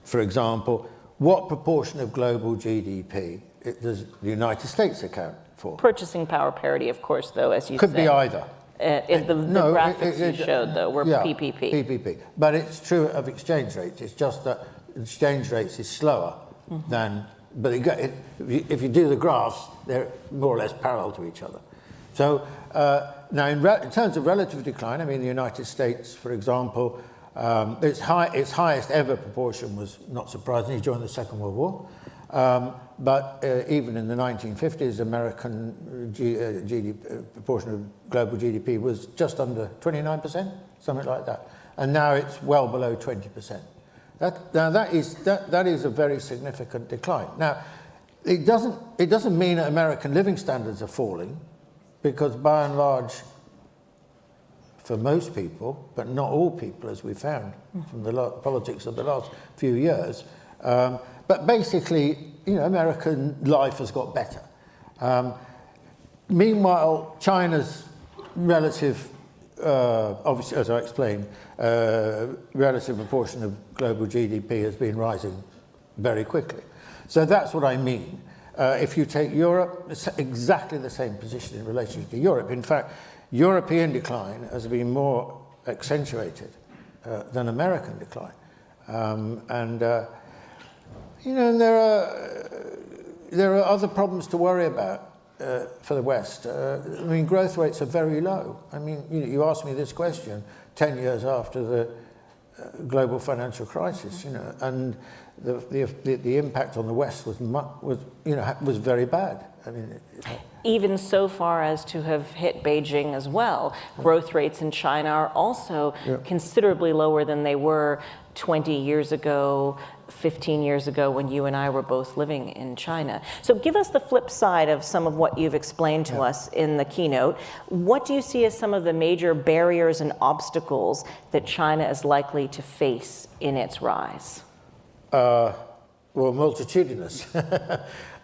for example, what proportion of global GDP does the United States account for? Purchasing power parity, of course, though, as you said. Could be either. In the graphics you showed, though, were PPP. PPP. But it's true of exchange rates. It's just that exchange rates is slower than, but if you do the graphs, they're more or less parallel to each other. So now in terms of relative decline, I mean, the United States, for example, its highest ever proportion was, not surprisingly, during the Second World War. But even in the 1950s, American proportion of global GDP was just under 29%, something like that. And now it's well below 20%. That is a very significant decline. Now, it doesn't mean that American living standards are falling, because by and large, for most people, but not all people, as we found from the politics of the last few years, but basically, American life has got better. Meanwhile, China's relative, obviously, as I explained, relative proportion of global GDP has been rising very quickly. So that's what I mean. If you take Europe, it's exactly the same position in relation to Europe. In fact, European decline has been more accentuated than American decline. And there are other problems to worry about for the West. I mean, growth rates are very low. I mean, you asked me this question 10 years after the global financial crisis, and the impact on the West was very bad. I mean, even so far as to have hit Beijing as well. Growth rates in China are also considerably lower than they were 20 years ago, 15 years ago, when you and I were both living in China. So give us the flip side of some of what you've explained to us in the keynote. What do you see as some of the major barriers and obstacles that China is likely to face in its rise? Well, multitudinous.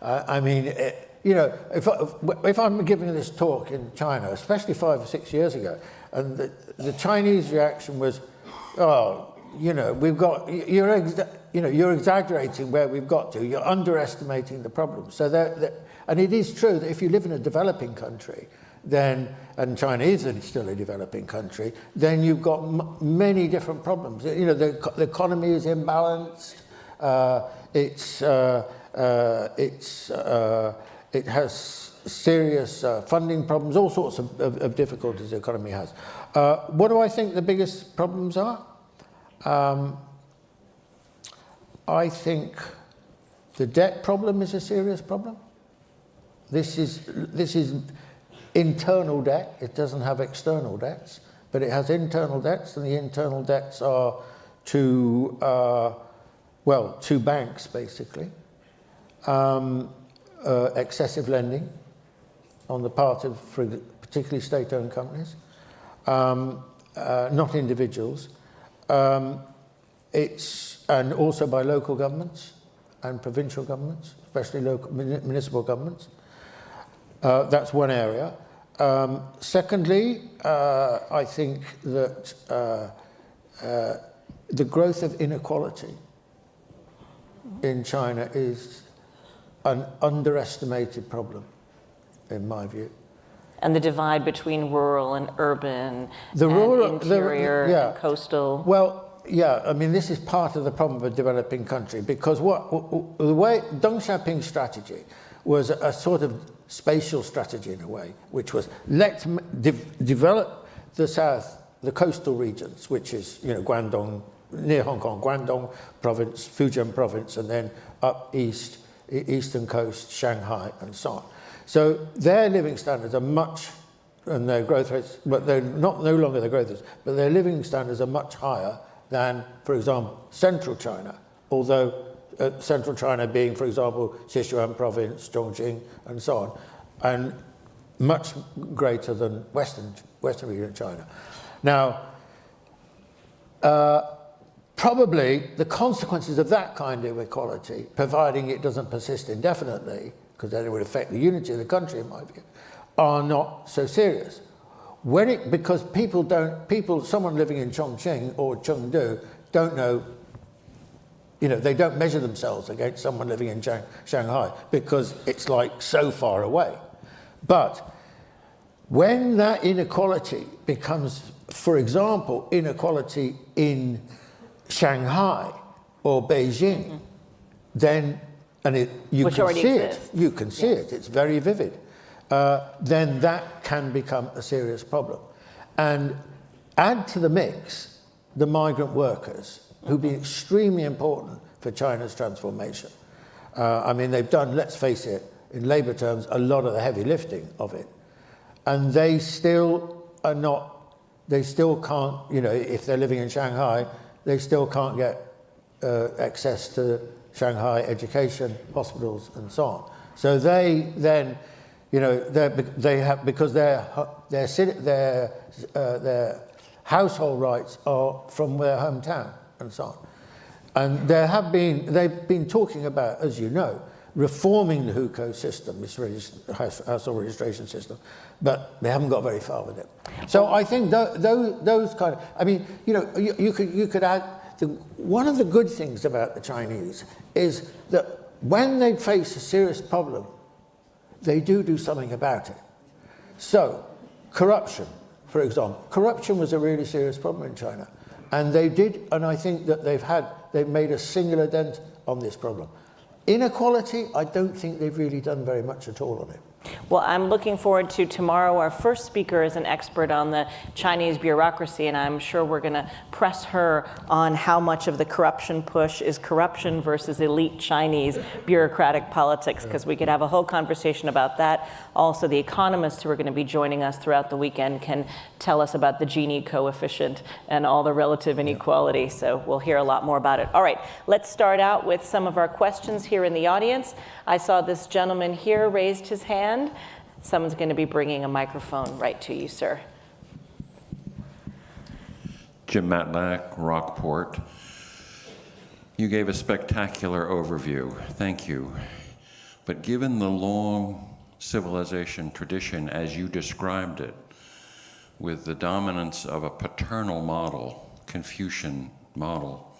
I mean, if I'm giving this talk in China, especially 5 or 6 years ago, and the Chinese reaction was, we've got, you're exaggerating where we've got to. You're underestimating the problem. So and it is true that if you live in a developing country, then, and China is still a developing country, then you've got many different problems. The economy is imbalanced. It has serious funding problems, all sorts of difficulties the economy has. What do I think the biggest problems are? I think the debt problem is a serious problem. This is internal debt. It doesn't have external debts, but it has internal debts, and the internal debts are to banks, basically. Excessive lending on the part of particularly state-owned companies, not individuals. And also by local governments and provincial governments, especially local municipal governments. That's one area. Secondly, I think that the growth of inequality in China is an underestimated problem, in my view. And the divide between rural and urban, The and rural, interior, yeah. and coastal. Well, yeah, I mean, this is part of the problem of a developing country, because the way Deng Xiaoping's strategy was a sort of spatial strategy in a way, which was let's develop the south, the coastal regions, which is, you know, Guangdong, near Hong Kong, Guangdong province, Fujian province, and then up east, eastern coast, Shanghai, and so on. So their living standards are much, and their growth rates, but they're no longer their growth rates, but their living standards are much higher than, for example, central China, although central China being, for example, Sichuan province, Zhongqing, and so on, and much greater than western region China. Now, probably the consequences of that kind of equality, providing it doesn't persist indefinitely, because then it would affect the unity of the country, in my view, are not so serious. Because someone living in Chongqing or Chengdu don't know, you know, they don't measure themselves against someone living in Shanghai because it's like so far away. But when that inequality becomes, for example, inequality in Shanghai or Beijing, then, and you Which can already see exists. it, you can see it, it's very vivid, then that can become a serious problem. And add to the mix the migrant workers, who've been extremely important for China's transformation. I mean, they've done, let's face it, in labour terms, a lot of the heavy lifting of it. And they still are not, they still can't, you know, if they're living in Shanghai, they still can't get access to Shanghai education, hospitals, and so on. So they then, you know, they have, because their household rights are from their hometown and so on. And they've been talking about, as you know, reforming the hukou system, this household registration system, but they haven't got very far with it. So I think those kind of, I mean, you know, you could add, one of the good things about the Chinese is that when they face a serious problem, they do something about it. So, corruption, for example. Corruption was a really serious problem in China. And they did, and I think that they've made a singular dent on this problem. Inequality, I don't think they've really done very much at all on it. Well, I'm looking forward to tomorrow. Our first speaker is an expert on the Chinese bureaucracy, and I'm sure we're going to press her on how much of the corruption push is corruption versus elite Chinese bureaucratic politics, because we could have a whole conversation about that. Also, the economists who are going to be joining us throughout the weekend can tell us about the Gini coefficient and all the relative inequality, so we'll hear a lot more about it. All right, let's start out with some of our questions here in the audience. I saw this gentleman here raised his hand. Someone's going to be bringing a microphone right to you, sir. Jim Matlack, Rockport. You gave a spectacular overview. Thank you. But given the long civilization tradition as you described it, with the dominance of a paternal model, Confucian model,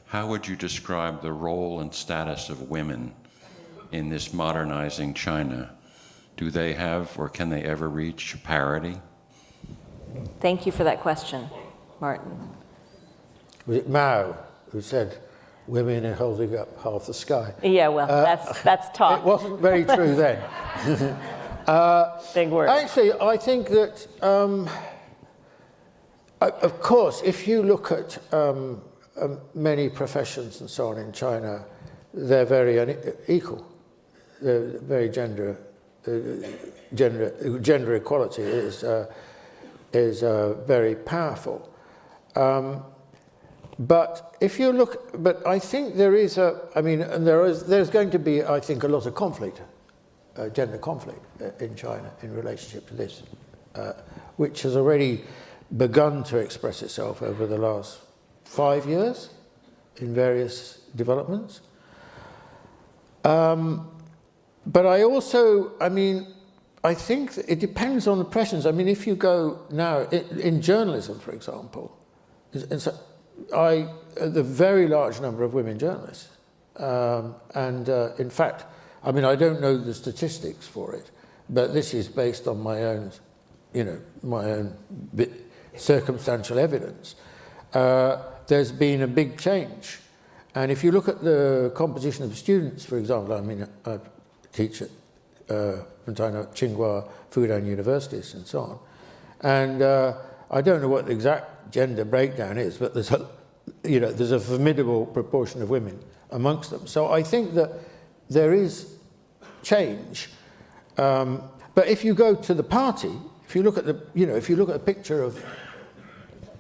how would you describe the role and status of women in this modernizing China? Do they have, or can they ever reach parity? Thank you for that question, Martin. Was it Mao who said, women are holding up half the sky? Yeah, well, that's talk. It wasn't very true then. Big word. Actually, I think that, of course, if you look at many professions and so on in China, they're very equal. They're very gender equality is very powerful. But if you look, but I think there is and there's going to be, I think, a lot of conflict, gender conflict in China in relationship to this, which has already begun to express itself over the last 5 years in various developments. But I also, I think it depends on the professions. If you go now, in journalism, for example, the very large number of women journalists. In fact, I mean, I don't know the statistics for it, but this is based on my own, circumstantial evidence. There's been a big change. And if you look at the composition of students, for example, I mean, I teach at Tsinghua, Fudan universities and so on. And I don't know what the exact gender breakdown is, but there's a formidable proportion of women amongst them. So I think that there is change. But if you go to the party, if you look at a picture of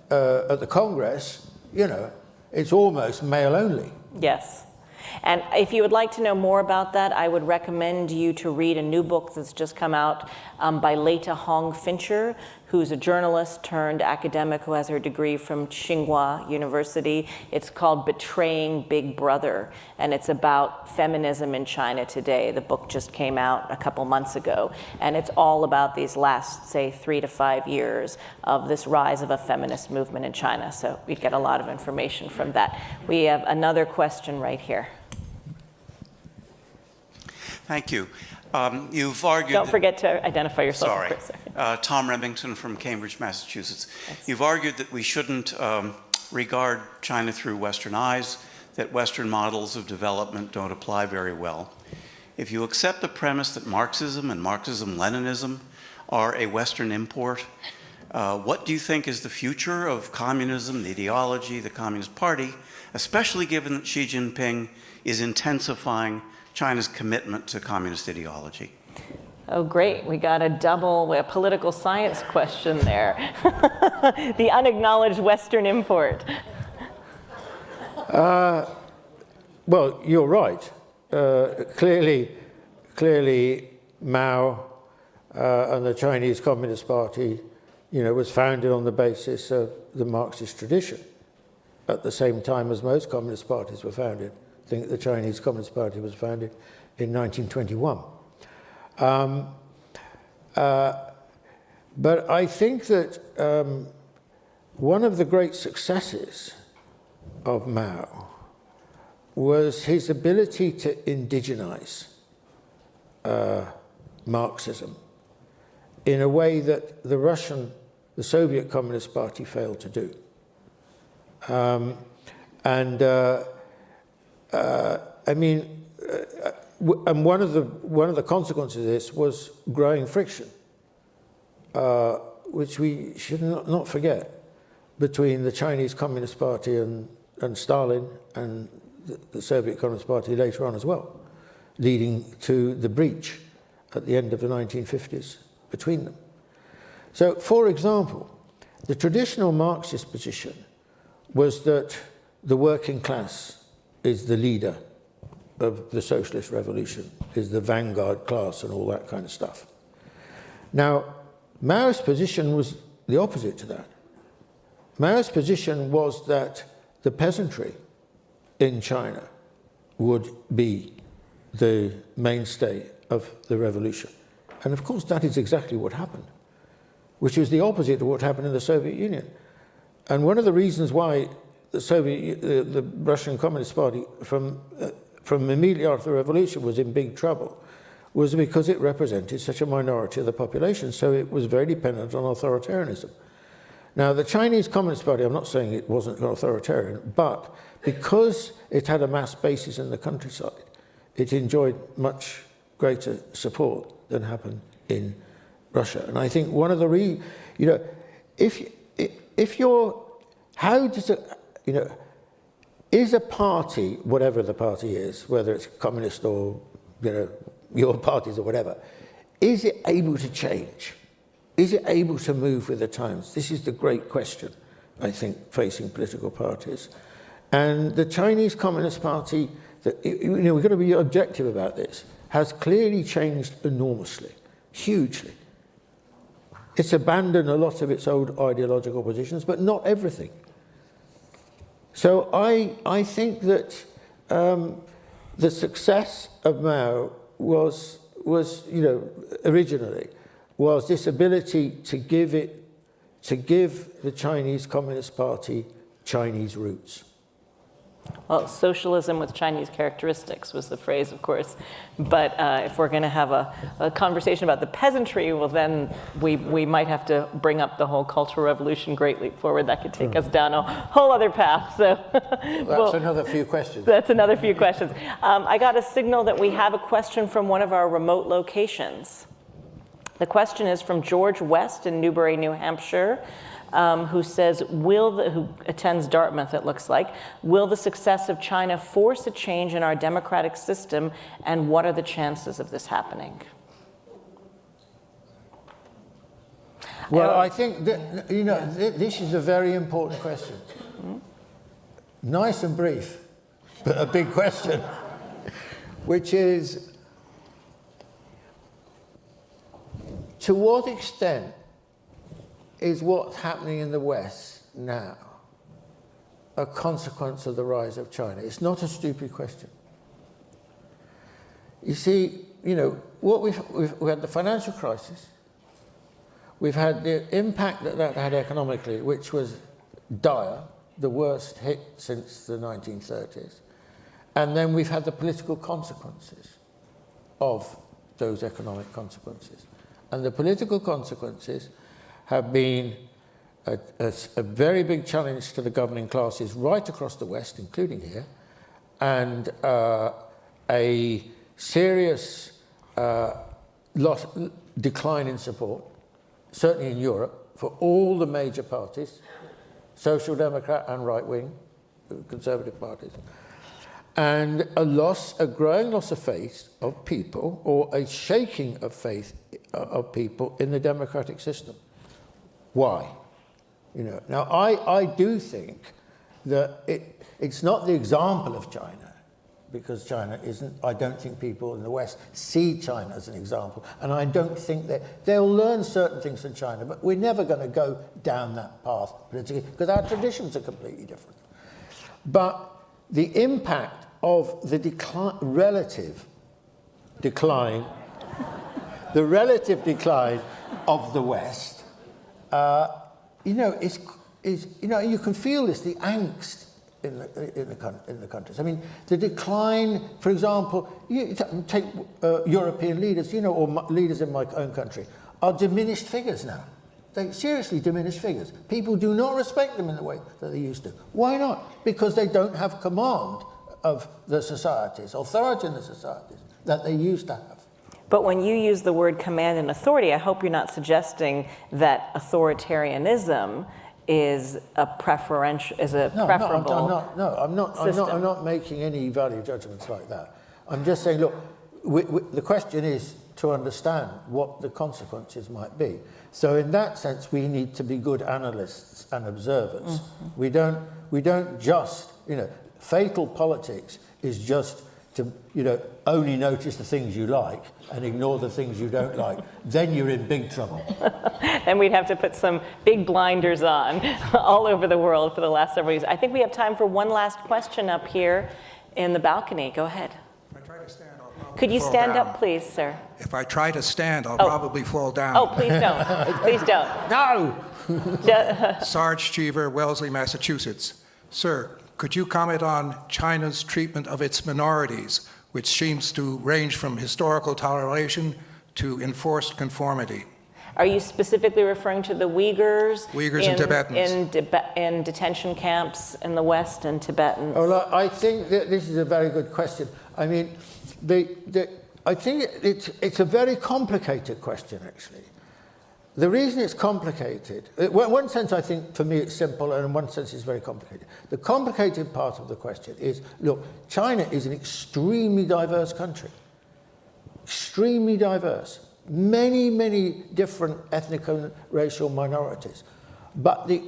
at the Congress, it's almost male only. Yes. And if you would like to know more about that, I would recommend you to read a new book that's just come out by Leta Hong Fincher, who's a journalist turned academic who has her degree from Tsinghua University. It's called Betraying Big Brother, and it's about feminism in China today. The book just came out a couple months ago, and it's all about these last, say, 3 to 5 years of this rise of a feminist movement in China. So we'd get a lot of information from that. We have another question right here. Thank you. You've argued... Don't forget to identify yourself. Sorry. Tom Remington from Cambridge, Massachusetts. Yes. You've argued that we shouldn't regard China through Western eyes, that Western models of development don't apply very well. If you accept the premise that Marxism and Marxism-Leninism are a Western import, what do you think is the future of communism, the ideology, the Communist Party, especially given that Xi Jinping is intensifying China's commitment to communist ideology? Oh, great. We got a political science question there. The unacknowledged Western import. Well, you're right. Clearly Mao and the Chinese Communist Party, was founded on the basis of the Marxist tradition at the same time as most communist parties were founded. I think the Chinese Communist Party was founded in 1921. But I think that one of the great successes of Mao was his ability to indigenize Marxism in a way that the Soviet Communist Party failed to do. And one of the consequences of this was growing friction, which we should not forget, between the Chinese Communist Party and Stalin and the Soviet Communist Party later on as well, leading to the breach at the end of the 1950s between them. So, for example, the traditional Marxist position was that the working class is the leader of the socialist revolution, is the vanguard class and all that kind of stuff. Now, Mao's position was the opposite to that. Mao's position was that the peasantry in China would be the mainstay of the revolution. And of course, that is exactly what happened, which was the opposite of what happened in the Soviet Union. And one of the reasons why the Russian Communist Party from immediately after the revolution was in big trouble was because it represented such a minority of the population, so it was very dependent on authoritarianism. Now, the Chinese Communist Party, I'm not saying it wasn't authoritarian, but because it had a mass basis in the countryside, it enjoyed much greater support than happened in Russia. And I think one of the is a party, whatever the party is, whether it's communist or, your parties or whatever, is it able to change? Is it able to move with the times? This is the great question, I think, facing political parties. And the Chinese Communist Party, we've got to be objective about this, has clearly changed enormously, hugely. It's abandoned a lot of its old ideological positions, but not everything. So I think that the success of Mao was originally this ability to give the Chinese Communist Party Chinese roots. Well, socialism with Chinese characteristics was the phrase, of course. But if we're going to have a conversation about the peasantry, well, then we might have to bring up the whole Cultural Revolution, Great Leap Forward. That could take us down a whole other path. So That's another few questions. That's another few questions. I got a signal that we have a question from one of our remote locations. The question is from George West in Newbury, New Hampshire. Who says, who attends Dartmouth, it looks like, will the success of China force a change in our democratic system, and what are the chances of this happening? Well, I think that, this is a very important question. Nice and brief, but a big question, which is, to what extent is what's happening in the West now a consequence of the rise of China? It's not a stupid question. You see, what we've had the financial crisis. We've had the impact that had economically, which was dire, the worst hit since the 1930s. And then we've had the political consequences of those economic consequences. And the political consequences have been a very big challenge to the governing classes right across the West, including here, and a serious decline in support, certainly in Europe, for all the major parties, Social Democrat and right-wing, conservative parties, and a growing loss of faith of people, or a shaking of faith of people in the democratic system. Why? Now I do think that it's not the example of China, because China isn't. I don't think people in the West see China as an example, and I don't think that they'll learn certain things from China, but we're never going to go down that path politically, because our traditions are completely different. But the impact of the relative decline of the West, you can feel this, the angst in the countries. I mean, the decline, for example, you take European leaders, or leaders in my own country, are diminished figures now. They seriously diminished figures. People do not respect them in the way that they used to. Why not? Because they don't have command of the societies, authority in the societies that they used to have. But when you use the word command and authority, I hope you're not suggesting that authoritarianism is a preferential, preferable. I'm not making any value judgments like that. I'm just saying, look, the question is to understand what the consequences might be. So in that sense, we need to be good analysts and observers. Mm-hmm. We don't just, fatal politics is just to, only notice the things you like and ignore the things you don't like. Then you're in big trouble. And we'd have to put some big blinders on all over the world for the last several years. I think we have time for one last question up here in the balcony. Go ahead. If I try to stand, I'll probably Could you fall stand down. up, please, sir? If I try to stand, I'll probably fall down. Oh, please don't. Please don't. No! Sarge Cheever, Wellesley, Massachusetts. Sir, could you comment on China's treatment of its minorities, which seems to range from historical toleration to enforced conformity? Are you specifically referring to the Uyghurs? Uyghurs and Tibetans. In detention camps in the West and Tibetans? Well, I think that this is a very good question. I mean, I think it's a very complicated question, actually. The reason it's complicated, in one sense I think for me it's simple, and in one sense it's very complicated. The complicated part of the question is, look, China is an extremely diverse country. Extremely diverse. Many, many different ethnic and racial minorities. But the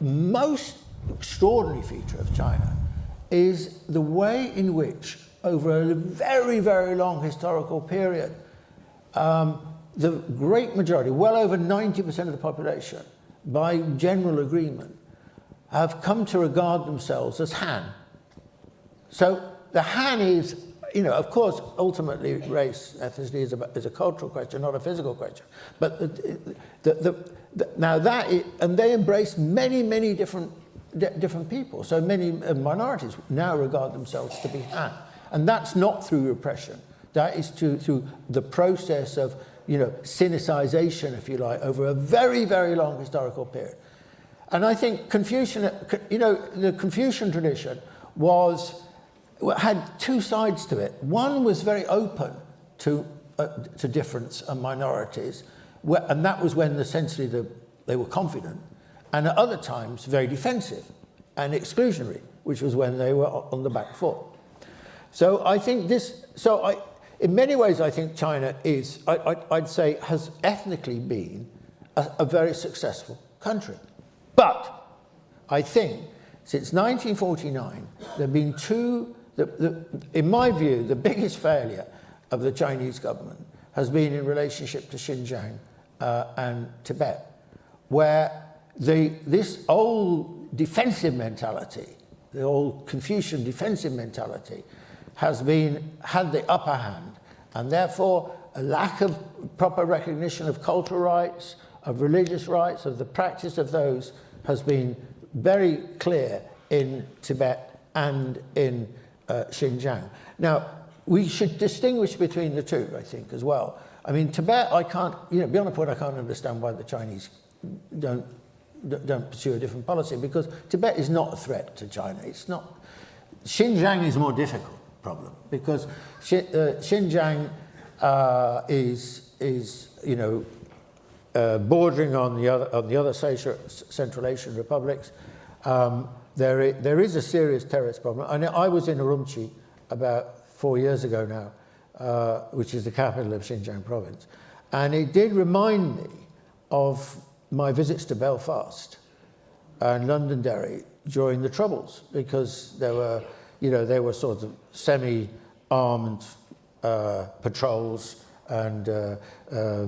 most extraordinary feature of China is the way in which, over a very, very long historical period, the great majority, well over 90% of the population, by general agreement, have come to regard themselves as Han. So the Han is, of course, ultimately race, ethnicity is a cultural question, not a physical question. But now and they embrace many, many different different people. So many minorities now regard themselves to be Han. And that's not through repression. That is through the process of, Sinicization, if you like, over a very, very long historical period. And I think Confucian, the Confucian tradition had two sides to it. One was very open to difference and minorities, and that was when essentially they were confident, and at other times very defensive and exclusionary, which was when they were on the back foot. So I think in many ways, I think China is, I'd say, has ethnically been a very successful country. But I think since 1949, there have been in my view, the biggest failure of the Chinese government has been in relationship to Xinjiang and Tibet, where this old defensive mentality, the old Confucian defensive mentality, had the upper hand, and therefore a lack of proper recognition of cultural rights, of religious rights, of the practice of those has been very clear in Tibet and in Xinjiang. Now, we should distinguish between the two, I think, as well. I mean, Tibet, I can't, beyond a point, I can't understand why the Chinese don't pursue a different policy, because Tibet is not a threat to China. It's not. Xinjiang is a more difficult problem, because Xinjiang is bordering on the other Central Asian republics. There is a serious terrorist problem. And I was in Urumqi about 4 years ago now, which is the capital of Xinjiang province, and it did remind me of my visits to Belfast and Londonderry during the Troubles, because there were sort of semi-armed patrols and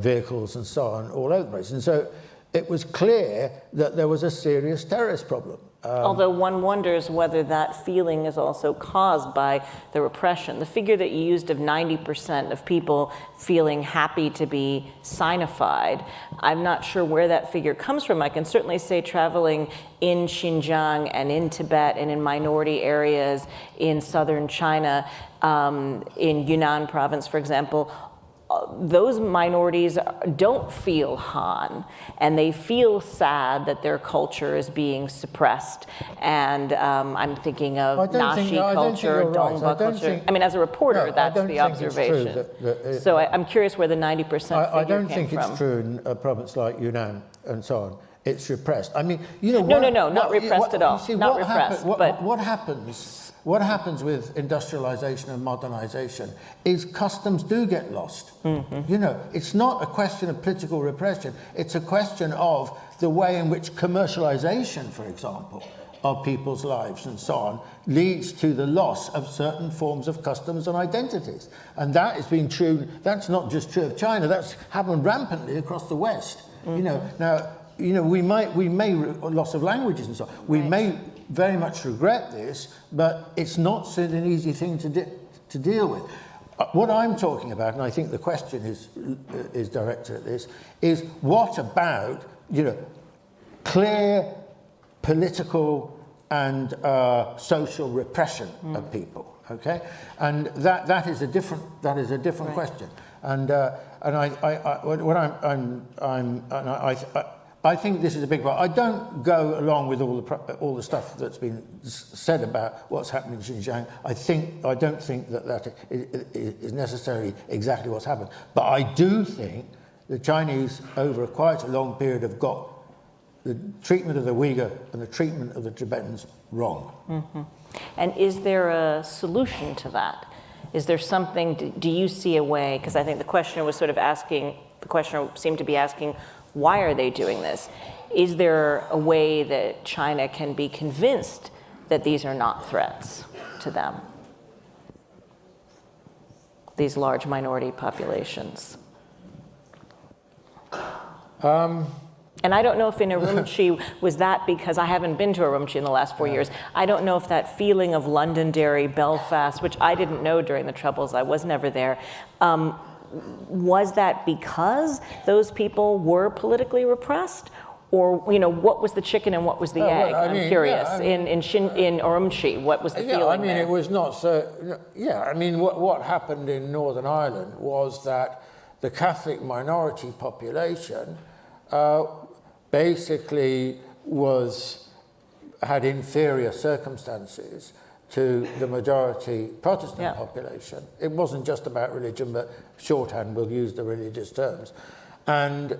vehicles and so on all over the place. And so it was clear that there was a serious terrorist problem. Although one wonders whether that feeling is also caused by the repression. The figure that you used of 90% of people feeling happy to be Sinified, I'm not sure where that figure comes from. I can certainly say traveling in Xinjiang and in Tibet and in minority areas in southern China, in Yunnan province, for example, those minorities don't feel Han, and they feel sad that their culture is being suppressed. And I'm thinking of Naxi culture, Dongba culture. I mean, as a reporter, that's the observation. So I'm curious where the 90% figure came from. I don't think it's true in a province like Yunnan and so on. It's repressed. I mean, No, not repressed at all. Not repressed, but what happens with industrialization and modernization is customs do get lost. Mm-hmm. It's not a question of political repression. It's a question of the way in which commercialization, for example, of people's lives and so on, leads to the loss of certain forms of customs and identities. And that has been true. That's not just true of China. That's happened rampantly across the West. Mm-hmm. We may loss of languages and so on. We may very much regret this, but it's not an easy thing to deal with. What I'm talking about, and I think the question is directed at this, is what about clear political and social repression of people? Okay, and that is a different question. And I think this is a big problem. I don't go along with all the stuff that's been said about what's happening in Xinjiang. I don't think that is necessarily exactly what's happened. But I do think the Chinese, over quite a long period, have got the treatment of the Uyghur and the treatment of the Tibetans wrong. Mm-hmm. And is there a solution to that? Is there something? Do you see a way? Because I think the questioner was sort of asking. The questioner seemed to be asking, why are they doing this? Is there a way that China can be convinced that these are not threats to them, these large minority populations? And I don't know if in Urumqi was that because I haven't been to Urumqi in the last 4 years. I don't know if that feeling of Londonderry, Belfast, which I didn't know during the Troubles, I was never there, was that because those people were politically repressed? Or, what was the chicken and what was the egg? well, I'm curious. yeah, I mean, in Urumqi, what was the feeling Yeah, I mean, there? it was not so... Yeah, I mean, what happened in Northern Ireland was that the Catholic minority population basically had inferior circumstances to the majority Protestant population. It wasn't just about religion, but shorthand, we'll use the religious terms. And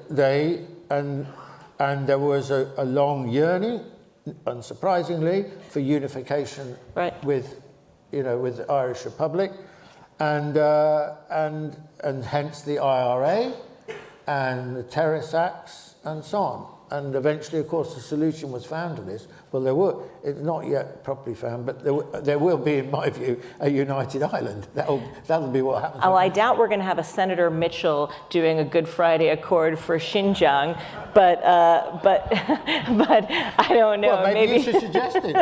there was a long yearning, unsurprisingly, for unification with the Irish Republic, and hence the IRA and the Terrace Acts and so on. And eventually, of course, the solution was found to this. Well, it's not yet properly found, but there will be, in my view, a united Ireland. That'll be what happens. Oh, I doubt we're going to have a Senator Mitchell doing a Good Friday Accord for Xinjiang, but I don't know. Well, maybe you should suggest it.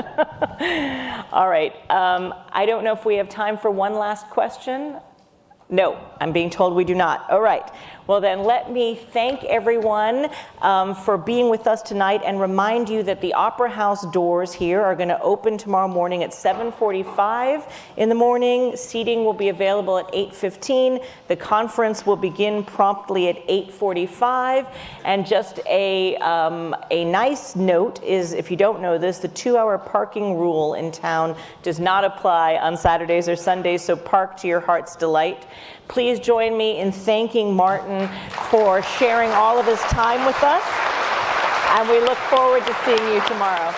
All right. I don't know if we have time for one last question. No, I'm being told we do not. All right. Well, then let me thank everyone for being with us tonight and remind you that the Opera House doors here are going to open tomorrow morning at 7:45 in the morning. Seating will be available at 8:15. The conference will begin promptly at 8:45. And just a nice note is, if you don't know this, the 2-hour parking rule in town does not apply on Saturdays or Sundays, so park to your heart's delight. Please join me in thanking Martin for sharing all of his time with us, and we look forward to seeing you tomorrow.